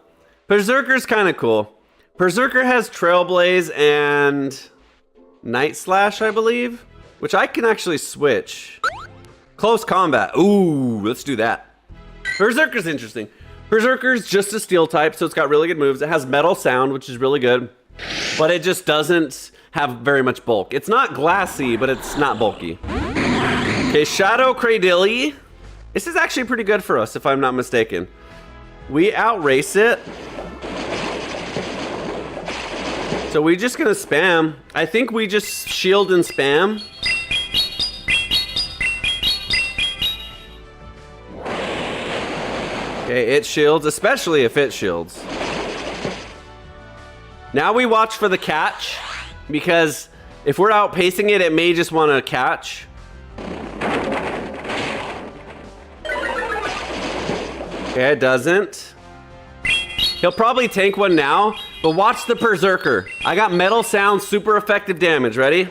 Berserker's kind of cool. Berserker has Trailblaze and Night Slash, I believe, which I can actually switch. Close Combat, ooh, let's do that. Berserker's interesting. Berserker's just a Steel type, so it's got really good moves. It has Metal Sound, which is really good, but it just doesn't have very much bulk. It's not glassy, but it's not bulky. Okay, Shadow Cradilly. This is actually pretty good for us, if I'm not mistaken. We outrace it. So we're just gonna spam. I think we just shield and spam. Okay, it shields, especially if it shields. Now we watch for the catch, because if we're outpacing it, it may just want to catch. Okay, it doesn't. He'll probably tank one now, but watch the Berserker. I got Metal Sound, super effective damage. Ready?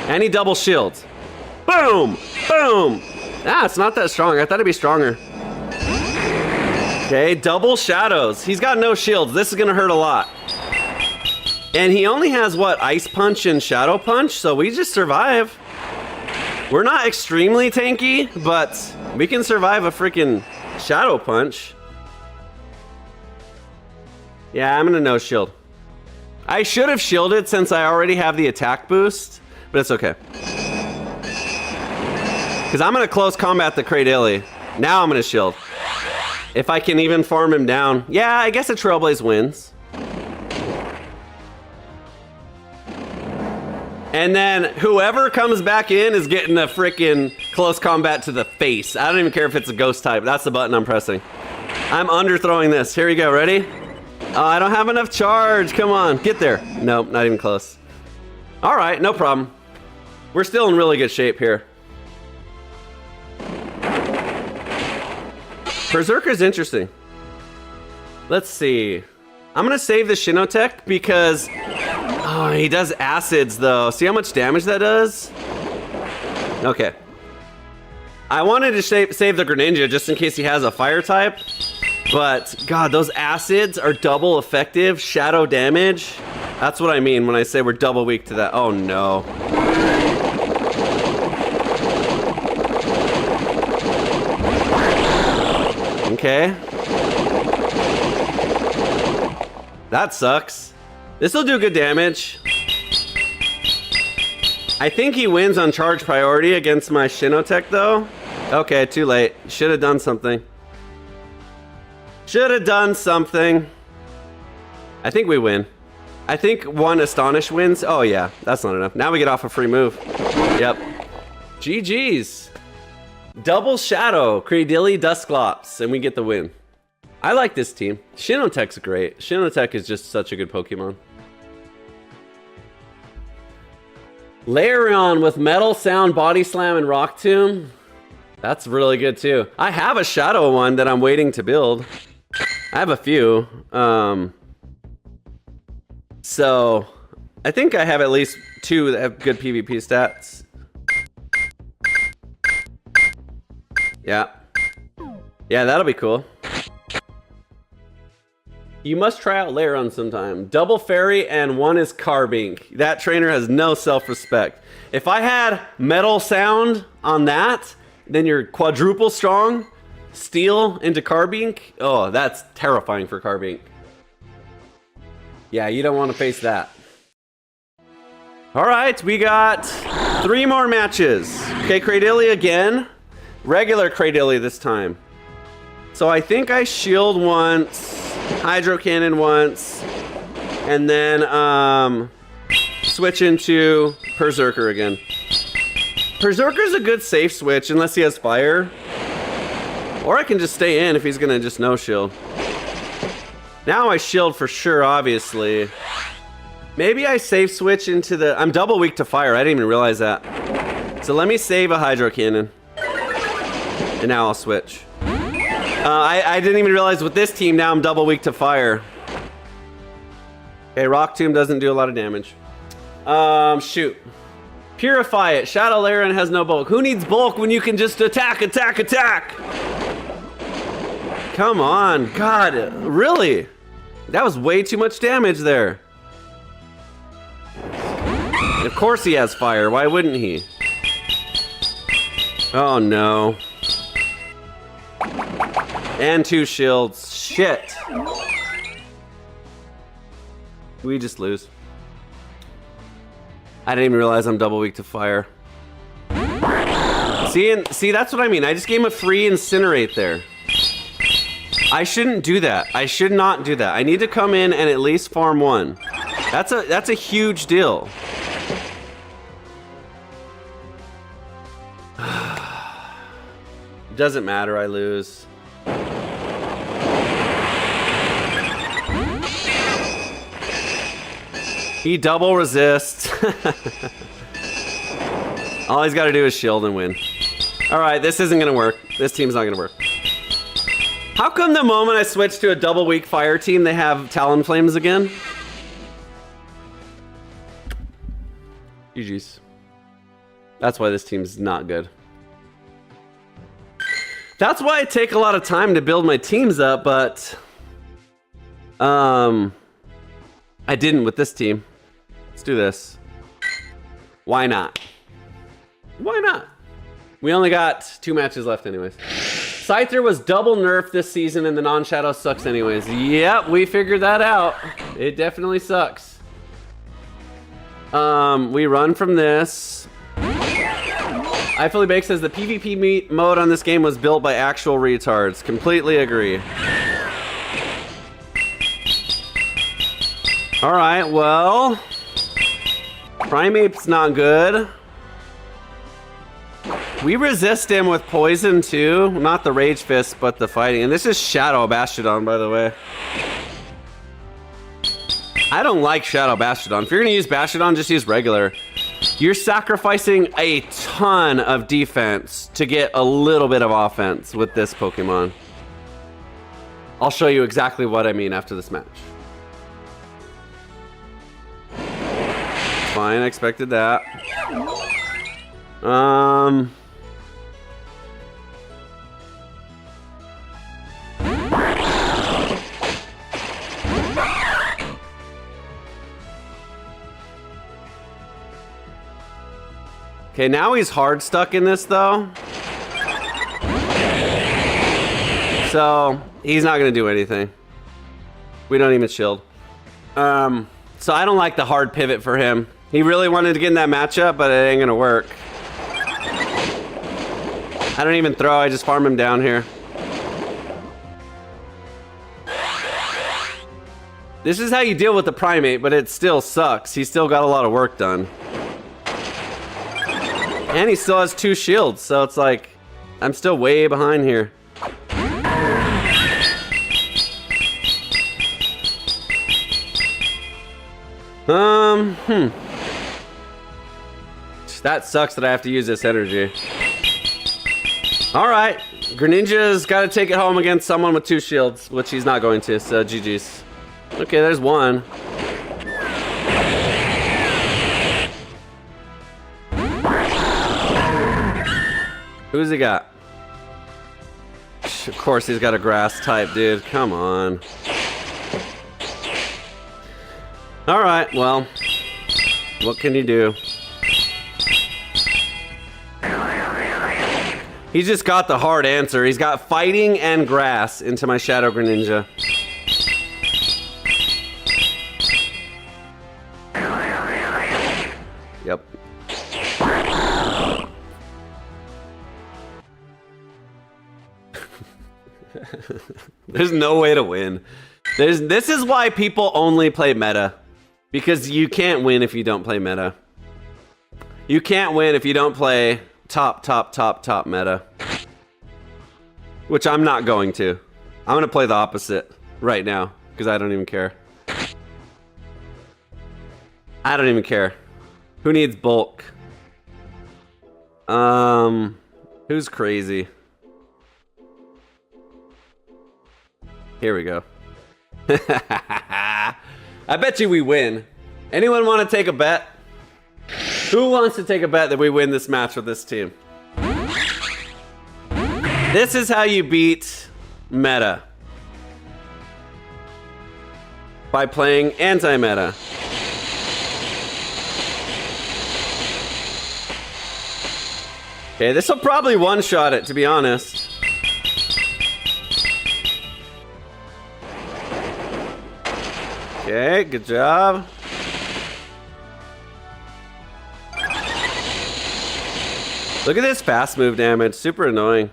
And he double shields. Boom! Boom! Ah, it's not that strong. I thought it'd be stronger. Okay, double Shadows. He's got no shields. This is gonna hurt a lot. And he only has, what, Ice Punch and Shadow Punch, so we just survive. We're not extremely tanky, but we can survive a freaking Shadow Punch. Yeah, I'm gonna no shield. I should have shielded since I already have the attack boost, but it's okay. Because I'm gonna close combat the Cradilly. Now I'm gonna shield. If I can even farm him down. Yeah, I guess a Trailblaze wins. And then whoever comes back in is getting a freaking close combat to the face. I don't even care if it's a ghost type. That's the button I'm pressing. I'm underthrowing this. Here we go. Ready? Oh, I don't have enough charge. Come on. Get there. Nope, not even close. All right, no problem. We're still in really good shape here. Berserker's interesting. Let's see. I'm going to save the Shinotech because... Oh, he does acids though. See how much damage that does? Okay. I wanted to save the Greninja just in case he has a fire type. But, God, those acids are double effective. Shadow damage. That's what I mean when I say we're double weak to that. Oh, no. Okay. That sucks. This will do good damage. I think he wins on charge priority against my Shinotech, though. Okay, too late. Should have done something. Should have done something. I think we win. I think one Astonish wins. Oh, yeah. That's not enough. Now we get off a free move. Yep. GG's. Double Shadow, Cradilly, Dusclops, and we get the win. I like this team. Shinotech's great. Shinotech is just such a good Pokemon. Lairon with Metal Sound, Body Slam, and Rock Tomb. That's really good too. I have a Shadow one that I'm waiting to build. I have a few. So I think I have at least 2 that have good PvP stats. Yeah. Yeah, that'll be cool. You must try out Lairon sometime. Double Fairy and 1 is Carbink. That trainer has no self-respect. If I had Metal Sound on that, then you're quadruple strong, Steel into Carbink. Oh, that's terrifying for Carbink. Yeah, you don't want to face that. All right, we got 3 more matches. Okay, Cradilly again. Regular Cradilly this time. So I think I shield once, Hydro Cannon once, and then switch into Berserker again. Berserker's a good safe switch unless he has fire. Or I can just stay in if he's gonna just no shield. Now I shield for sure, obviously. Maybe I safe switch into the... I'm double weak to fire, I didn't even realize that. So let me save a Hydro Cannon. And now I'll switch. I didn't even realize with this team, now I'm double weak to fire. Okay, Rock Tomb doesn't do a lot of damage. Shoot. Purify it. Shadow Lairon has no bulk. Who needs bulk when you can just attack, attack, attack? Come on, God, really? That was way too much damage there. Of course he has fire, why wouldn't he? Oh no. And 2 shields, shit. We just lose. I didn't even realize I'm double weak to fire. See, that's what I mean. I just gave him a free Incinerate there. I shouldn't do that. I should not do that. I need to come in and at least farm 1. That's a huge deal. Doesn't matter, I lose. He double resists. All he's got to do is shield and win. All right, this isn't gonna work. This team's not gonna work. How come the moment I switch to a double weak fire team, they have Talonflames again? GG's. That's why this team's not good. That's why I take a lot of time to build my teams up, but I didn't with this team. Let's do this. Why not? Why not? We only got 2 matches left anyways. Scyther was double nerfed this season and the non-shadow sucks anyways. Yep, we figured that out. It definitely sucks. We run from this. I Fully Baked says the PvP mode on this game was built by actual retards. Completely agree. Alright, well... Primate's not good. We resist him with poison too. Not the Rage Fist, but the fighting. And this is Shadow Bastodon, by the way. I don't like Shadow Bastodon. If you're gonna use Bastodon, just use regular. You're sacrificing a ton of defense to get a little bit of offense with this Pokemon. I'll show you exactly what I mean after this match. Fine, I expected that. Okay, now he's hard stuck in this though. So he's not gonna do anything. We don't even shield. So I don't like the hard pivot for him. He really wanted to get in that matchup, but it ain't gonna work. I don't even throw, I just farm him down here. This is how you deal with the Primate, but it still sucks. He still got a lot of work done. And he still has 2 shields, so it's like, I'm still way behind here. That sucks that I have to use this energy. All right, Greninja's got to take it home against someone with 2 shields, which he's not going to, so GG's. Okay, there's one. Who's he got? Of course he's got a grass type, dude. Come on. All right, well, what can you do? He's just got the hard answer. He's got fighting and grass into my Shadow Greninja. Yep. There's no way to win. This is why people only play meta. Because you can't win if you don't play meta. You can't win if you don't play top meta. Which I'm not going to. I'm going to play the opposite right now. Because I don't even care. I don't even care. Who needs bulk? Who's crazy? Here we go. I bet you we win. Anyone want to take a bet? Who wants to take a bet that we win this match with this team? This is how you beat meta. By playing anti-meta. Okay, this will probably one-shot it, to be honest. Okay, good job. Look at this fast move damage, super annoying.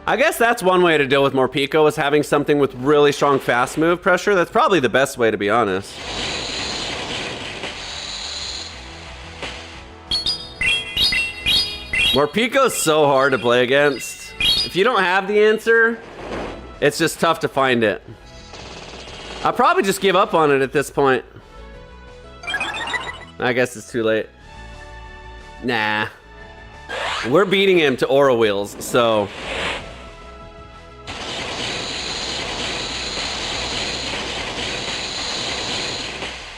I guess that's one way to deal with Morpeko, is having something with really strong fast move pressure. That's probably the best way, to be honest. Morpeko's so hard to play against. If you don't have the answer, it's just tough to find it. I'll probably just give up on it at this point. I guess it's too late. Nah. We're beating him to Aura Wheels, so...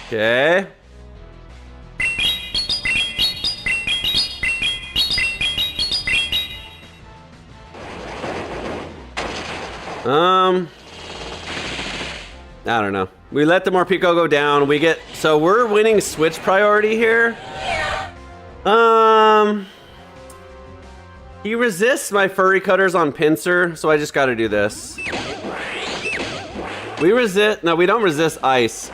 Okay. I don't know. We let the Morpeko go down. We get... So we're winning switch priority here. He resists my Furry Cutters on Pinsir, so I just gotta do this. We resist... No, we don't resist ice.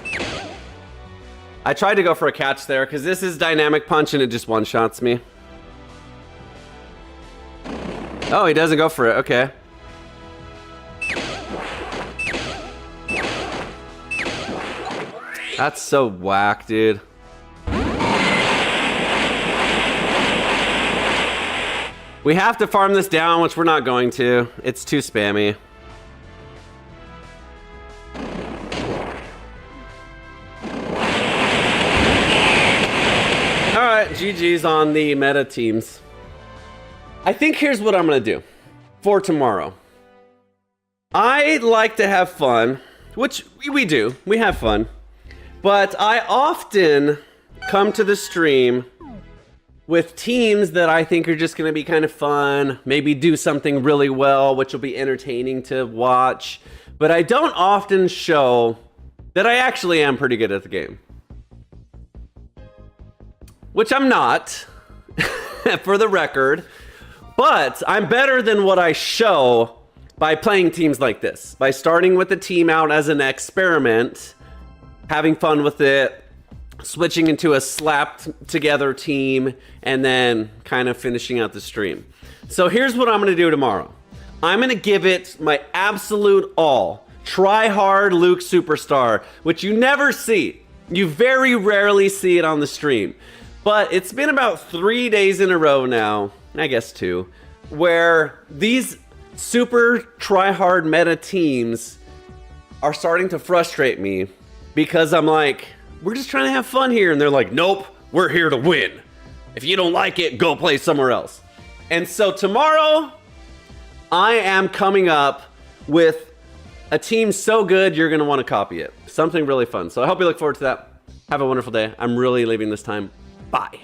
I tried to go for a catch there, because this is Dynamic Punch and it just one-shots me. Oh, he doesn't go for it. Okay. That's so whack, dude. We have to farm this down, which we're not going to. It's too spammy. Alright, GG's on the meta teams. I think here's what I'm gonna do for tomorrow. I like to have fun, which we do. We have fun. But I often come to the stream with teams that I think are just going to be kind of fun, maybe do something really well, which will be entertaining to watch. But I don't often show that I actually am pretty good at the game. Which I'm not, for the record. But I'm better than what I show by playing teams like this. By starting with the team out as an experiment, having fun with it, switching into a slapped together team, and then kind of finishing out the stream. So here's what I'm gonna do tomorrow. I'm gonna give it my absolute all. Try hard Luke Superstar, which you never see. You very rarely see it on the stream. But it's been about 3 days in a row now I guess 2, where these super try-hard meta teams are starting to frustrate me because I'm like, we're just trying to have fun here. And they're like, nope, we're here to win. If you don't like it, go play somewhere else. And so tomorrow, I am coming up with a team so good, you're going to want to copy it. Something really fun. So I hope you look forward to that. Have a wonderful day. I'm really leaving this time. Bye.